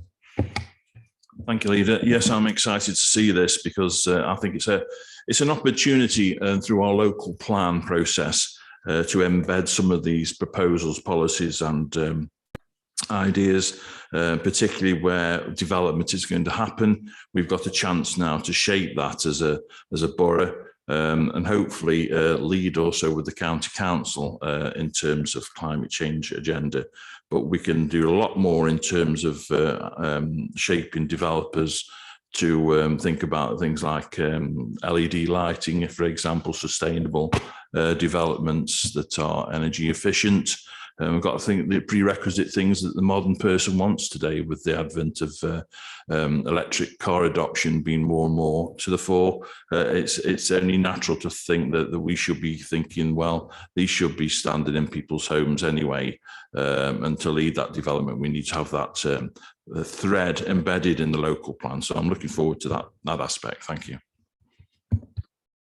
Thank you, Leader. Yes, I'm excited to see this because I think it's an opportunity through our local plan process to embed some of these proposals, policies, and ideas, particularly where development is going to happen. We've got a chance now to shape that as a borough. and hopefully lead also with the county council in terms of climate change agenda. But we can do a lot more in terms of shaping developers to think about things like LED lighting, for example, sustainable developments that are energy efficient. We've got to think the prerequisite things that the modern person wants today, with the advent of electric car adoption being more and more to the fore. It's only natural to think that we should be thinking, well, these should be standard in people's homes anyway. And to lead that development, we need to have that thread embedded in the local plan. So I'm looking forward to that aspect. Thank you.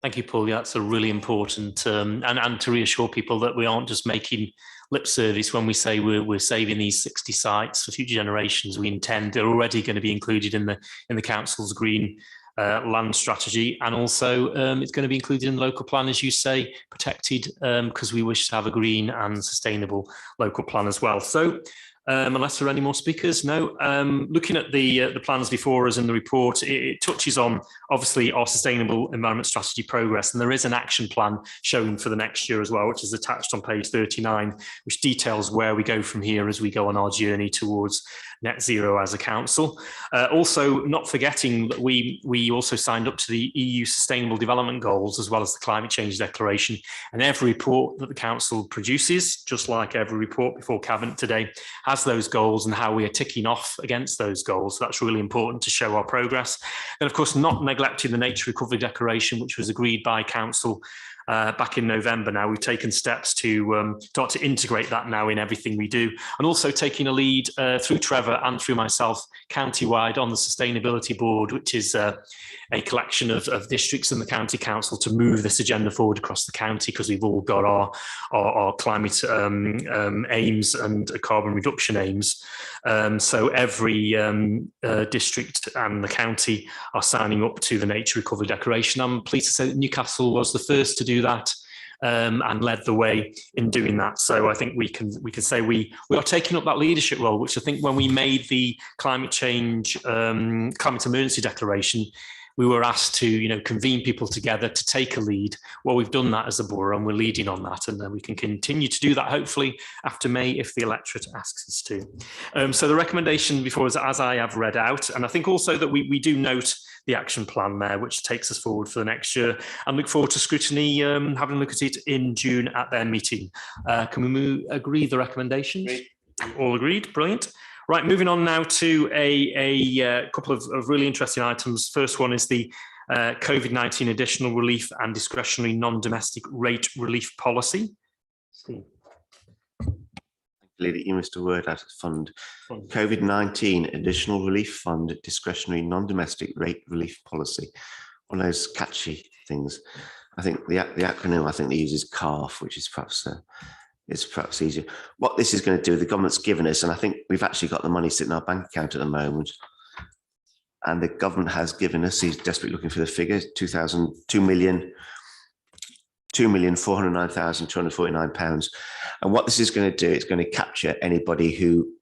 Thank you, Paul. Yeah, that's a really important, and to reassure people that we aren't just making lip service when we say we're saving these 60 sites for future generations. We intend they're already going to be included in the council's green land strategy, and also it's going to be included in the local plan, as you say, protected, because we wish to have a green and sustainable local plan as well. So unless there are any more speakers, no. Looking at the plans before us in the report, it touches on obviously our sustainable environment strategy progress, and there is an action plan showing for the next year as well, which is attached on page 39, which details where we go from here as we go on our journey towards net zero as a council. Also, not forgetting that we also signed up to the EU Sustainable Development Goals as well as the Climate Change Declaration, and every report that the council produces, just like every report before Cabinet today, has those goals and how we are ticking off against those goals. So that's really important to show our progress. And of course, not neglecting the Nature Recovery Declaration, which was agreed by council back in November. Now we've taken steps to start to integrate that now in everything we do, and also taking a lead through Trevor and through myself countywide on the Sustainability Board, which is a collection of districts in the county council to move this agenda forward across the county, because we've all got our climate aims and carbon reduction aims. So every district and the county are signing up to the Nature Recovery Declaration. I'm pleased to say that Newcastle was the first to do that and led the way in doing that. So I think we can say we are taking up that leadership role, which I think when we made the climate emergency declaration, we were asked to, convene people together to take a lead. Well, we've done that as a borough, and we're leading on that, and then we can continue to do that hopefully after May if the electorate asks us to. So the recommendation before us, as I have read out, and I think also that we do note the action plan there, which takes us forward for the next year, and look forward to scrutiny, having a look at it in June at their meeting. Can we agree the recommendations? All agreed, brilliant. Right, moving on now to a couple of really interesting items. First one is the COVID-19 additional relief and discretionary non-domestic rate relief policy. Steve. You missed a word out of fund. COVID-19 additional relief fund discretionary non-domestic rate relief policy. One of those catchy things. I think the acronym I think they use is CARF, which is perhaps it's perhaps easier. What this is going to do, the government's given us, and I think we've actually got the money sitting in our bank account at the moment, and the government has given us, he's desperately looking for the figure, £2,409,249. And what this is going to do, it's going to capture anybody who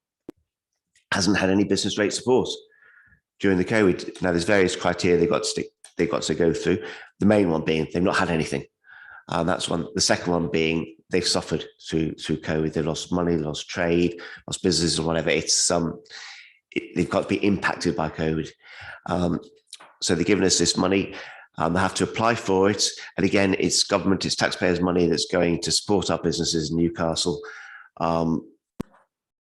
hasn't had any business rate support during the COVID. Now, there's various criteria they've got to go through. The main one being they've not had anything. That's one. The second one being they've suffered through COVID. They've lost money, lost trade, lost businesses, or whatever. It's they've got to be impacted by COVID. So they're giving us this money. They have to apply for it, and again, it's government, it's taxpayers' money that's going to support our businesses in Newcastle.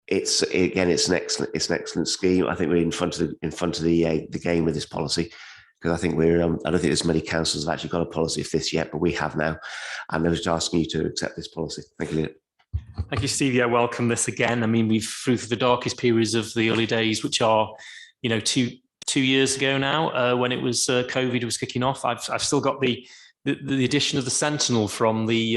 It's an excellent scheme. I think we're in front of the game with this policy, because I think I don't think there's many councils have actually got a policy of this yet, but we have now, and I was asking you to accept this policy. Thank you, Leah. Thank you, Steve. Yeah, welcome this again. I mean, we've through the darkest periods of the early days, which are, 2 years ago now, when it was COVID was kicking off. I've still got the edition of the Sentinel from the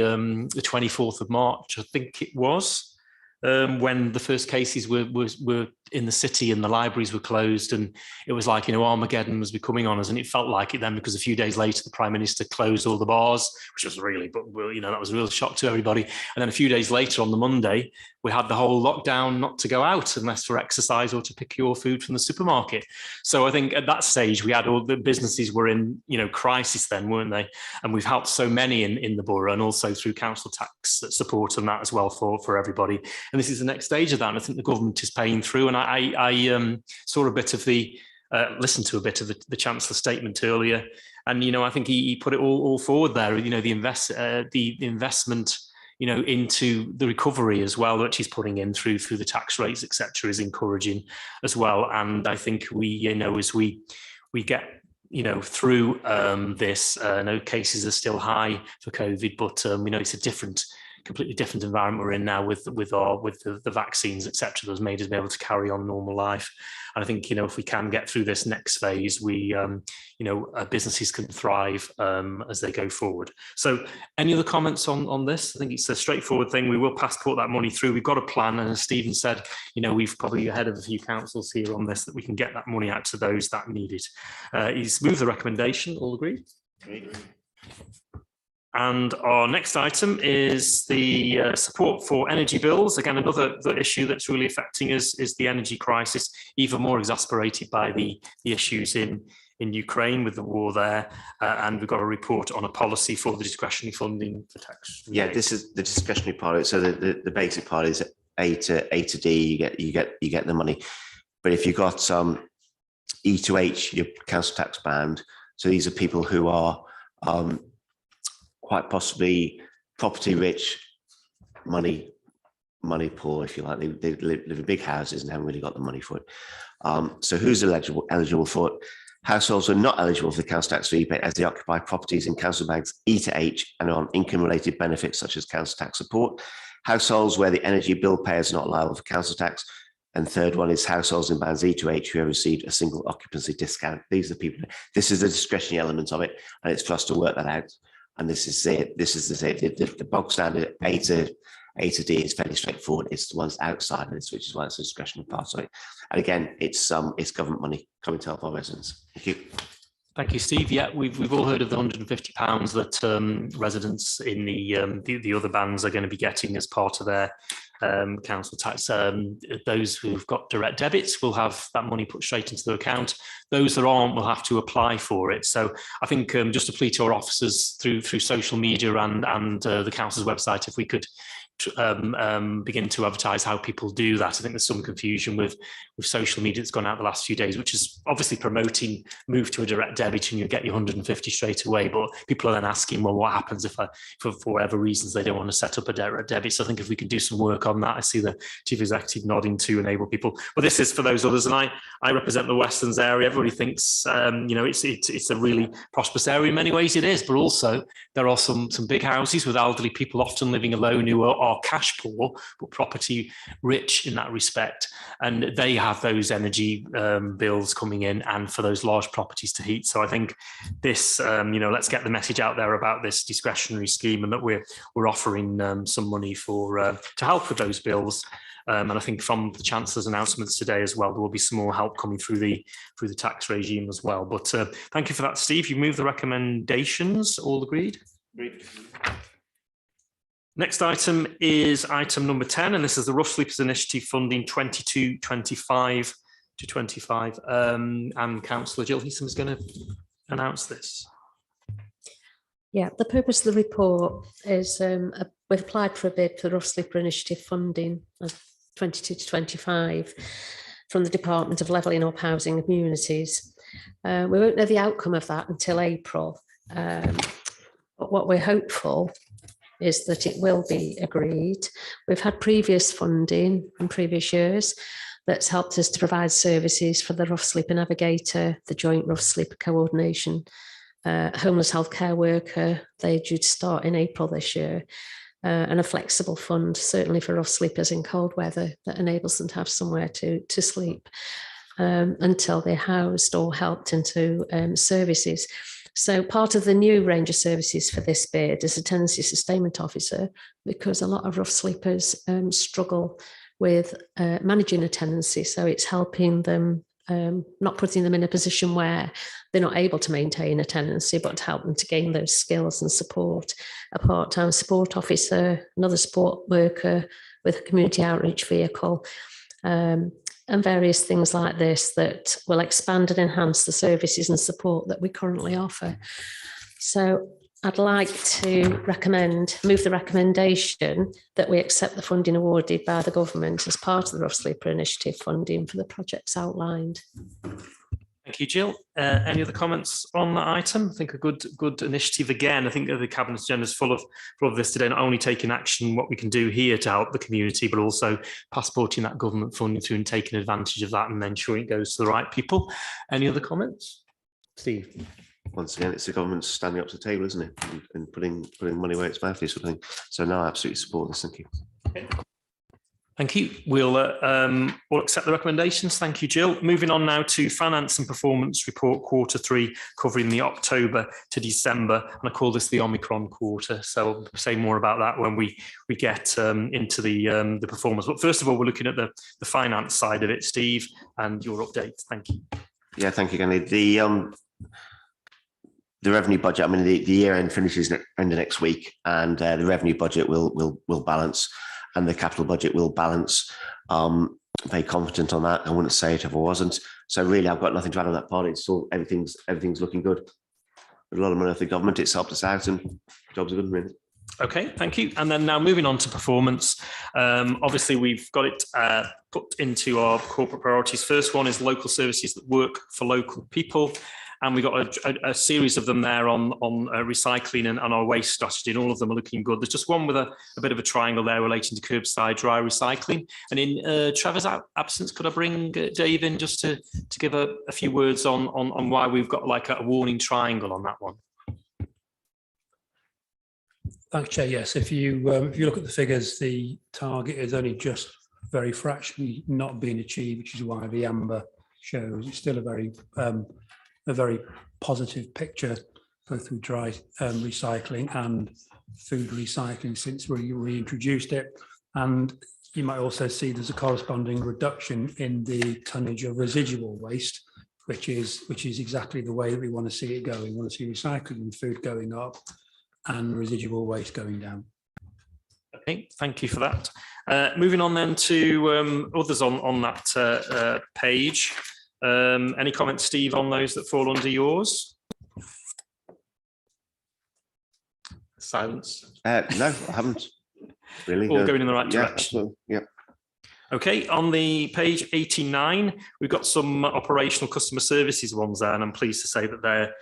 24th of March, I think it was, when the first cases were in the city and the libraries were closed, and it was like, Armageddon was becoming on us, and it felt like it then, because a few days later the Prime Minister closed all the bars, which was really, but that was a real shock to everybody. And then a few days later, on the Monday, we had the whole lockdown, not to go out unless for exercise or to pick your food from the supermarket. So I think at that stage we had all the businesses were in crisis then, weren't they? And we've helped so many in the borough, and also through council tax support and that as well for everybody. And this is the next stage of that, and I think the government is paying through. And I saw a bit of listened to a bit of the Chancellor's statement earlier, and I think he put it all forward there. The investment into the recovery as well that he's putting in through the tax rates, etc., is encouraging as well. And I think we as we get through this, no cases are still high for COVID, but it's a completely different environment we're in now with the vaccines, etc., that's made us be able to carry on normal life. And I think if we can get through this next phase, we businesses can thrive as they go forward. So any other comments on this? I think it's a straightforward thing. We will passport that money through. We've got a plan, and as Stephen said, we've probably ahead of a few councils here on this, that we can get that money out to those that need it. He's moved the recommendation. All agreed? Agreed. And our next item is the support for energy bills. Again, another issue that's really affecting us is the energy crisis, even more exasperated by the issues in Ukraine with the war there. And we've got a report on a policy for the discretionary funding for tax. Yeah, this is the discretionary part of it. So the basic part is A to D, you get the money. But if you've got E to H, your council tax band, so these are people who are quite possibly property rich, money poor, if you like. They live in big houses and haven't really got the money for it. So who's eligible for it? Households are not eligible for the council tax rebate as they occupy properties in council bands E to H and are on income related benefits such as council tax support. Households where the energy bill payer is not liable for council tax. And third one is households in bands E to H who have received a single occupancy discount. These are the people. This is the discretionary element of it, and it's for us to work that out. And this is it. The bog standard A to D is fairly straightforward. It's the ones outside of this, which is why it's a discretionary part of it. And again, it's government money coming to help our residents. Thank you. Thank you, Steve. Yeah, we've all heard of the £150 that residents in the other bands are going to be getting as part of their council tax. Those who've got direct debits will have that money put straight into their account. Those that aren't will have to apply for it. So I think just to plea to our officers through social media and the council's website, if we could begin to advertise how people do that. I think there's some confusion with social media that's gone out the last few days, which is obviously promoting move to a direct debit and you get your 150 straight away. But people are then asking, well, what happens if for whatever reasons they don't want to set up a direct debit? So I think if we could do some work on that, I see the chief executive nodding to enable people. But this is for those others, and I represent the Westlands area. Everybody thinks it's a really prosperous area in many ways. It is, but also there are some big houses with elderly people often living alone who are cash poor but property rich in that respect, and they have those energy bills coming in, and for those large properties to heat. So I think this let's get the message out there about this discretionary scheme, and that we're offering some money for to help with those bills. And I think from the Chancellor's announcements today as well, there will be some more help coming through the tax regime as well. But thank you for that, Steve. You moved the recommendations. All agreed? Agreed. Next item is item number 10, and this is the Rough Sleepers Initiative funding 22-25 to 25. And Councillor Jill Heatham is going to announce this. Yeah, the purpose of the report is we've applied for a bid for the Rough Sleeper Initiative funding of 22 to 25 from the Department of Levelling Up Housing and Communities. We won't know the outcome of that until April, but what we're hopeful is that it will be agreed. We've had previous funding in previous years that's helped us to provide services for the Rough Sleeper Navigator, the Joint Rough Sleeper Coordination, homeless healthcare worker. They're due to start in April this year, and a flexible fund, certainly for rough sleepers in cold weather, that enables them to have somewhere to sleep until they're housed or helped into services. So part of the new range of services for this bid is a tenancy sustainment officer, because a lot of rough sleepers struggle with managing a tenancy. So it's helping them, not putting them in a position where they're not able to maintain a tenancy, but to help them to gain those skills and support. A part-time support officer, another support worker with a community outreach vehicle, and various things like this that will expand and enhance the services and support that we currently offer. So I'd like to move the recommendation that we accept the funding awarded by the government as part of the Rough Sleeper Initiative funding for the projects outlined. Thank you, Jill. Any other comments on that item? I think a good initiative again. I think the Cabinet agenda is full of this today, not only taking action, what we can do here to help the community, but also passporting that government funding through and taking advantage of that and ensuring it goes to the right people. Any other comments? Steve? Once again, it's the government standing up to the table, isn't it? And putting money where its mouth is, sort of thing. So no, I absolutely support this. Thank you. Okay. Thank you. We'll accept the recommendations. Thank you, Jill. Moving on now to Finance and Performance Report Quarter 3, covering the October to December, and I call this the Omicron quarter. So I'll say more about that when we get into the performance. But first of all, we're looking at the finance side of it, Steve, and your updates. Thank you. Yeah, thank you, Gandhi. The revenue budget, I mean, the year end finishes end of next week, and the revenue budget will balance, and the capital budget will balance. Very confident on that. I wouldn't say it if I wasn't. So really, I've got nothing to add on that part. It's all everything's looking good. A lot of money off the government. It's helped us out, and jobs are good, really. Okay, thank you. And then now moving on to performance. Obviously, we've got it put into our corporate priorities. First one is local services that work for local people. And we've got a series of them there on recycling and our waste strategy, and all of them are looking good. There's just one with a bit of a triangle there relating to curbside dry recycling. And in Trevor's absence, could I bring Dave in just to give a few words on why we've got like a warning triangle on that one? Thanks, Chair. Yes, if you look at the figures, the target is only just very fractionally not being achieved, which is why the amber shows it's still a very positive picture, both through dry recycling and food recycling since we reintroduced it. And you might also see there's a corresponding reduction in the tonnage of residual waste, which is exactly the way that we want to see it going. We want to see recycling and food going up and residual waste going down. Okay, thank you for that. Moving on then to others on that page. Any comments, Steve, on those that fall under yours? Silence. No, I haven't. Really. All going in the right direction. Yeah. Okay, on the page 89, we've got some operational customer services ones there, and I'm pleased to say that they're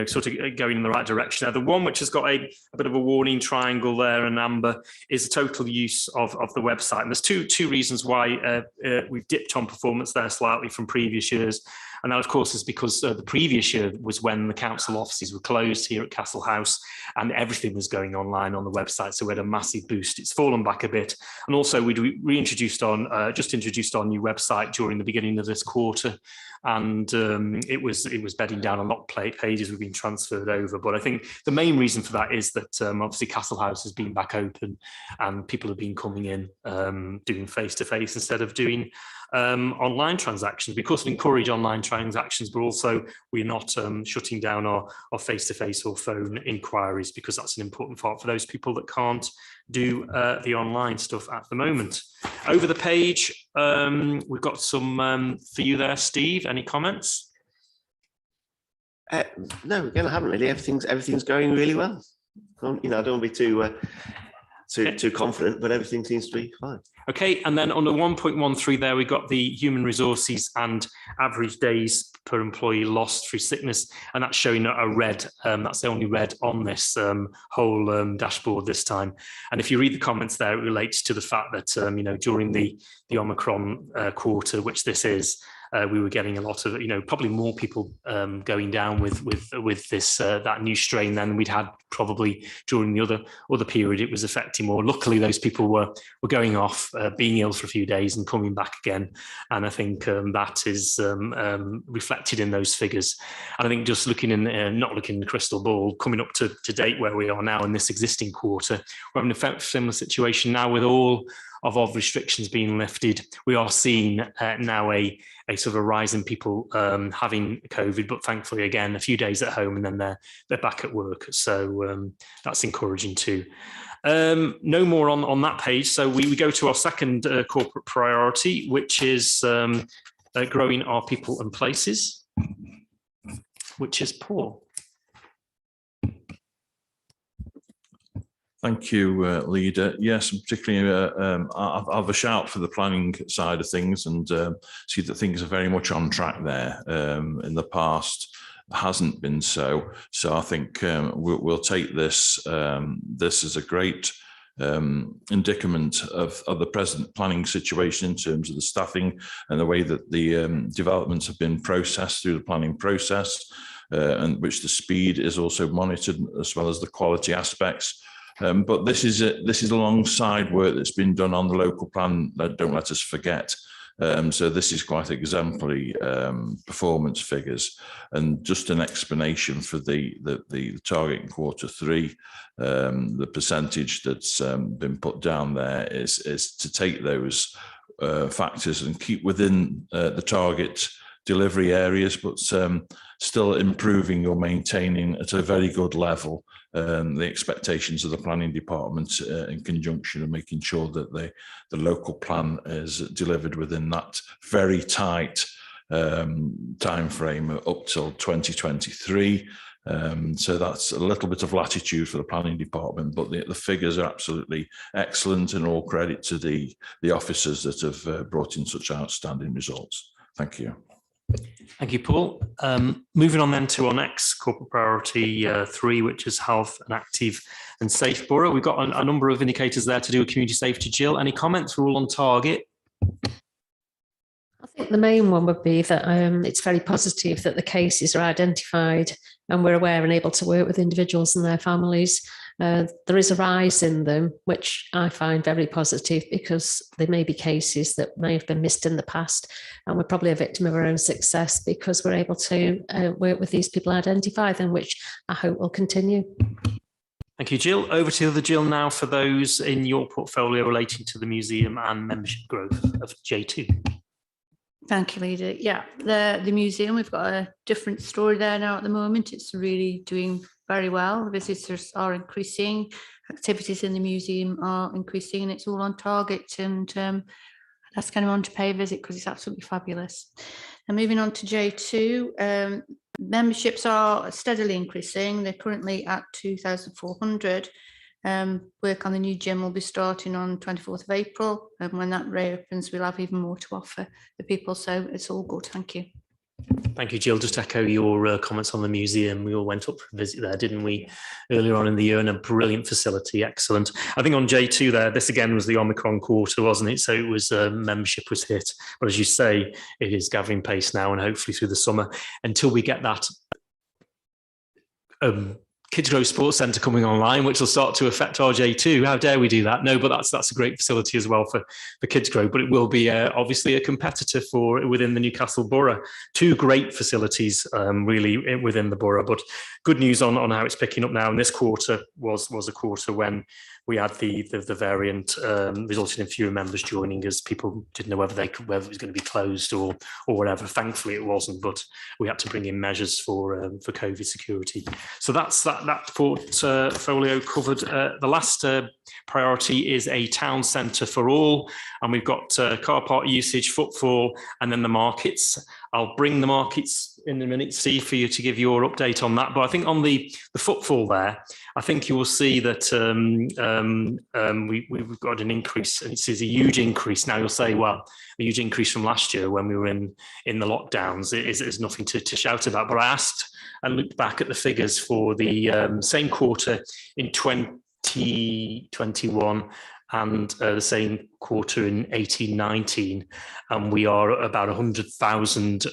sort of going in the right direction. Now, the one which has got a bit of a warning triangle there and amber is the total use of the website. And there's two reasons why we've dipped on performance there slightly from previous years. And that, of course, is because the previous year was when the council offices were closed here at Castle House and everything was going online on the website. So we had a massive boost. It's fallen back a bit. And also we introduced our new website during the beginning of this quarter. And it was bedding down a lot of pages we've been transferred over. But I think the main reason for that is that obviously Castle House has been back open and people have been coming in doing face-to-face instead of doing online transactions. We of course encourage online transactions, but also we're not shutting down our face-to-face or phone inquiries, because that's an important part for those people that can't do the online stuff at the moment. Over the page, we've got some for you there, Steve. Any comments? No, again, I haven't really. Everything's going really well. I don't want to be too confident, but everything seems to be fine. Okay, and then on the 1.13 there, we got the human resources and average days per employee lost through sickness, and that's showing a red. That's the only red on this whole dashboard this time. And if you read the comments there, it relates to the fact that during the Omicron quarter, which this is, we were getting a lot of, probably more people going down with this that new strain than we'd had probably during the other period it was affecting more. Luckily, those people were going off, being ill for a few days and coming back again. And I think that is reflected in those figures. And I think just looking not looking in the crystal ball, coming up to date where we are now in this existing quarter, we're having a similar situation now with all of restrictions being lifted, we are seeing now a sort of a rise in people having COVID, but thankfully again a few days at home and then they're back at work. So that's encouraging too. No more on that page. So we go to our second corporate priority, which is growing our people and places, which is Paul. Thank you, Leader. Yes, particularly I'll have a shout for the planning side of things and see that things are very much on track there. In the past, hasn't been so. So I think we'll take this as a great indicament of the present planning situation in terms of the staffing and the way that the developments have been processed through the planning process, and which the speed is also monitored as well as the quality aspects. But this is alongside work that's been done on the local plan. Don't let us forget. So this is quite exemplary performance figures, and just an explanation for the target in Q3. The percentage that's been put down there is to take those factors and keep within the target delivery areas, but still improving or maintaining at a very good level the expectations of the planning department in conjunction and making sure that the local plan is delivered within that very tight time frame up till 2023. So that's a little bit of latitude for the planning department, but the figures are absolutely excellent, and all credit to the officers that have brought in such outstanding results. Thank you. Thank you, Paul. Moving on then to our next corporate priority 3, which is health and active and safe borough. We've got a number of indicators there to do with community safety. Jill, any comments? We're all on target. I think the main one would be that it's very positive that the cases are identified and we're aware and able to work with individuals and their families. There is a rise in them, which I find very positive, because there may be cases that may have been missed in the past, and we're probably a victim of our own success because we're able to work with these people, identify them, which I hope will continue. Thank you, Jill. Over to the other Jill now for those in your portfolio relating to the museum and membership growth of J2. Thank you, Leader. Yeah, the museum, we've got a different story there now at the moment. It's really doing very well. The visitors are increasing, activities in the museum are increasing, and it's all on target. And ask anyone to pay a visit because it's absolutely fabulous. And moving on to J2, memberships are steadily increasing. They're currently at 2,400. Work on the new gym will be starting on 24th of April, and when that reopens, we'll have even more to offer the people. So it's all good. Thank you. Thank you, Jill. Just to echo your comments on the museum. We all went up for a visit there, didn't we, earlier on in the year, and a brilliant facility, excellent. I think on J2 there, this again was the Omicron quarter, wasn't it? So it was membership was hit. But as you say, it is gathering pace now, and hopefully through the summer, until we get that Kids Grove Sports Centre coming online, which will start to affect our J2. How dare we do that? No, but that's a great facility as well for Kids Grove. But it will be obviously a competitor for within the Newcastle Borough. 2 great facilities really within the borough. But good news on how it's picking up now. And this quarter was a quarter when we had the variant resulting in fewer members joining us. People didn't know whether it was going to be closed or whatever. Thankfully, it wasn't. But we had to bring in measures for COVID security. So that's that portfolio covered. The last priority is a town centre for all, and we've got car park usage, footfall, and then the markets. I'll bring the markets in a minute, Steve, for you to give your update on that. But I think on the footfall there, I think you will see that we've got an increase, and it's a huge increase. Now you'll say, well, a huge increase from last year when we were in the lockdowns is nothing to shout about. But I asked and looked back at the figures for the same quarter in 2021 and the same quarter in 18-19, and we are about 100,000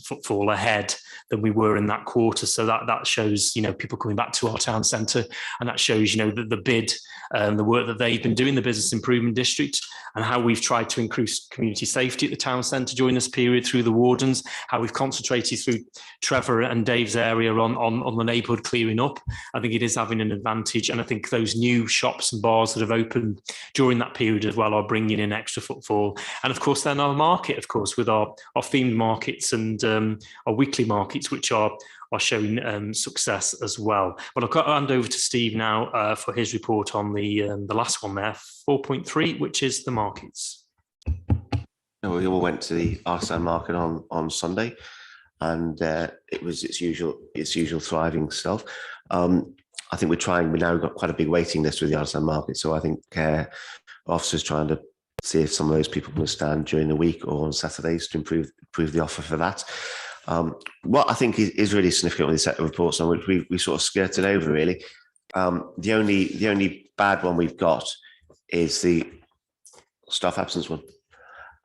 footfall ahead than we were in that quarter. So that shows, people coming back to our town centre, and that shows, the bid and the work that they've been doing, the Business Improvement District, and how we've tried to increase community safety at the town centre during this period through the wardens, how we've concentrated through Trevor and Dave's area on the neighbourhood clearing up. I think it is having an advantage, and I think those new shops and bars that have opened during that period as well are are bringing in extra footfall. And of course, then our market, of course, with our themed markets and our weekly markets, which are showing success as well. But I'll hand over to Steve now for his report on the last one there, 4.3, which is the markets. We all went to the Artisan Market on Sunday, and it was its usual thriving self. I think we now got quite a big waiting list with the Artisan Market, so I think officers trying to see if some of those people will stand during the week or on Saturdays to improve the offer for that. What I think is really significant with the set of reports on which we sort of skirted over really. The only bad one we've got is the staff absence one.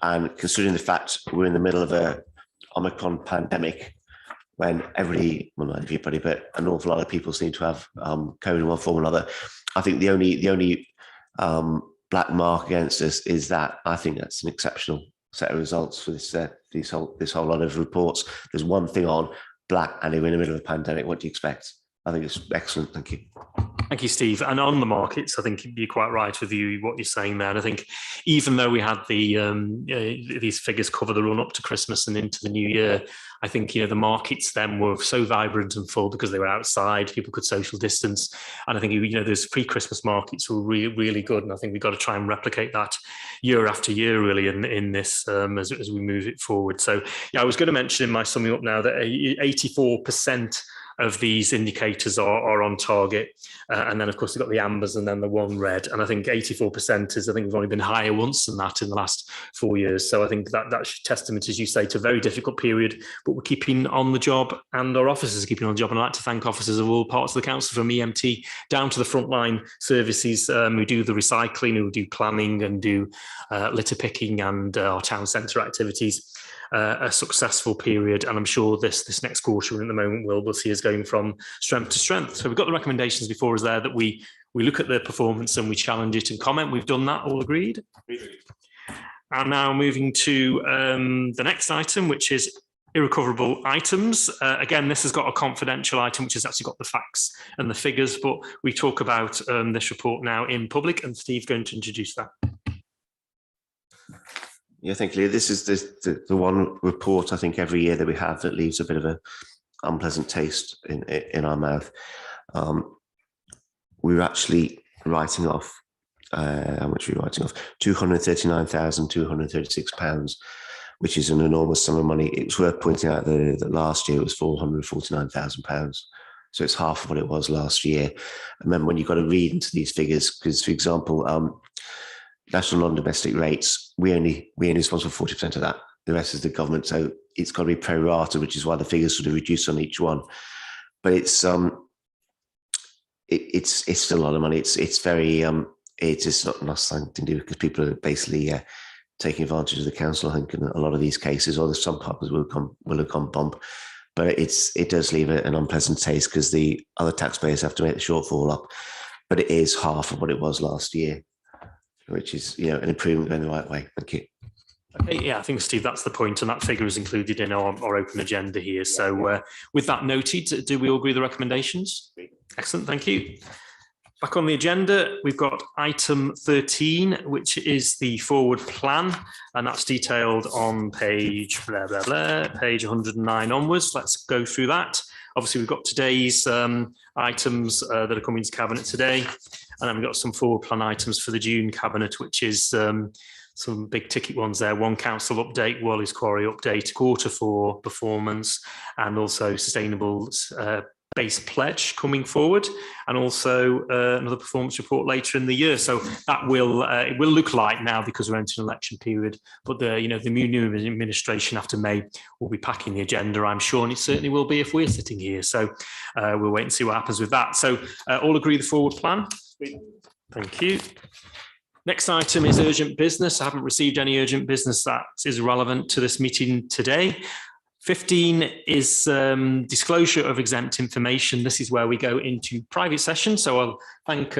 And considering the fact we're in the middle of a Omicron pandemic, when not everybody, but an awful lot of people seem to have COVID in one form or another, I think the only black mark against us is that. I think that's an exceptional set of results for this whole lot of reports. There's one thing on black, and we're in the middle of a pandemic. What do you expect? I think it's excellent. Thank you. Thank you, Steve. And on the markets, I think you're quite right with what you're saying there. And I think even though we had these figures cover the run up to Christmas and into the new year, I think the markets then were so vibrant and full because they were outside. People could social distance, and I think those pre-Christmas markets were really good. And I think we've got to try and replicate that year after year, really, in this as we move it forward. So I was going to mention in my summing up now that 84% of these indicators are on target. And then, of course, we've got the ambers and then the one red. And I think 84% is, I think we've only been higher once than that in the last 4 years. So I think that's testament, as you say, to a very difficult period, but we're keeping on the job and our officers are keeping on the job. And I'd like to thank officers of all parts of the council, from EMT down to the frontline services who do the recycling, who do planning and do litter picking and our town centre activities. A successful period, and I'm sure this next quarter at the moment we'll see us going from strength to strength. So we've got the recommendations before us there that we look at the performance and we challenge it and comment. We've done that, all agreed? And now moving to the next item, which is irrecoverable items. Again, this has got a confidential item, which has actually got the facts and the figures, but we talk about this report now in public, and Steve's going to introduce that. Yeah, thank you. This is the one report I think every year that we have that leaves a bit of an unpleasant taste in our mouth. We're actually writing off, how much are we writing off? £239,236, which is an enormous sum of money. It's worth pointing out that last year it was £449,000. So it's half of what it was last year. Remember, when you've got to read into these figures, because, for example, national non-domestic rates, we only responsible for 40% of that. The rest is the government. So it's got to be pro rata, which is why the figures sort of reduce on each one. But it's still a lot of money. It's very it's not something to do because people are basically taking advantage of the council. I think in a lot of these cases, or there's some pubs will have gone bump. But it does leave an unpleasant taste because the other taxpayers have to make the shortfall up. But it is half of what it was last year, which is an improvement going the right way. Thank you. Okay, yeah, I think, Steve, that's the point, and that figure is included in our open agenda here. So with that noted, do we all agree with the recommendations? Excellent, thank you. Back on the agenda, we've got item 13, which is the forward plan, and that's detailed on page page 109 onwards. Let's go through that. Obviously, we've got today's items that are coming to Cabinet today, and then we've got some forward plan items for the June Cabinet, which is some big ticket ones there. One council update, Wally's Quarry update, Q4 performance, and also sustainable base pledge coming forward, and also another performance report later in the year. So that will it will look like now, because we're entering an election period, but the new administration after May will be packing the agenda, I'm sure, and it certainly will be if we're sitting here. So we'll wait and see what happens with that. So all agree the forward plan? Thank you. Next item is urgent business. I haven't received any urgent business that is relevant to this meeting today. 15 is disclosure of exempt information. This is where we go into private session. So I'll thank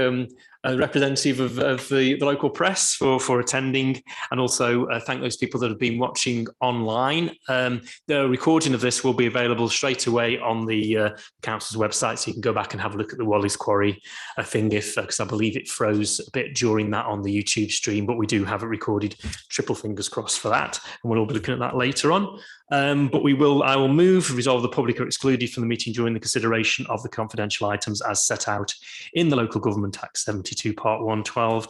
representative of the local press for attending, and also thank those people that have been watching online. The recording of this will be available straight away on the council's website, so you can go back and have a look at the Wally's Quarry thing, because I believe it froze a bit during that on the YouTube stream, but we do have it recorded. Triple fingers crossed for that, and we'll all be looking at that later on. But I will move, resolve the public are excluded from the meeting during the consideration of the confidential items as set out in the Local Government Act 72 Part 112.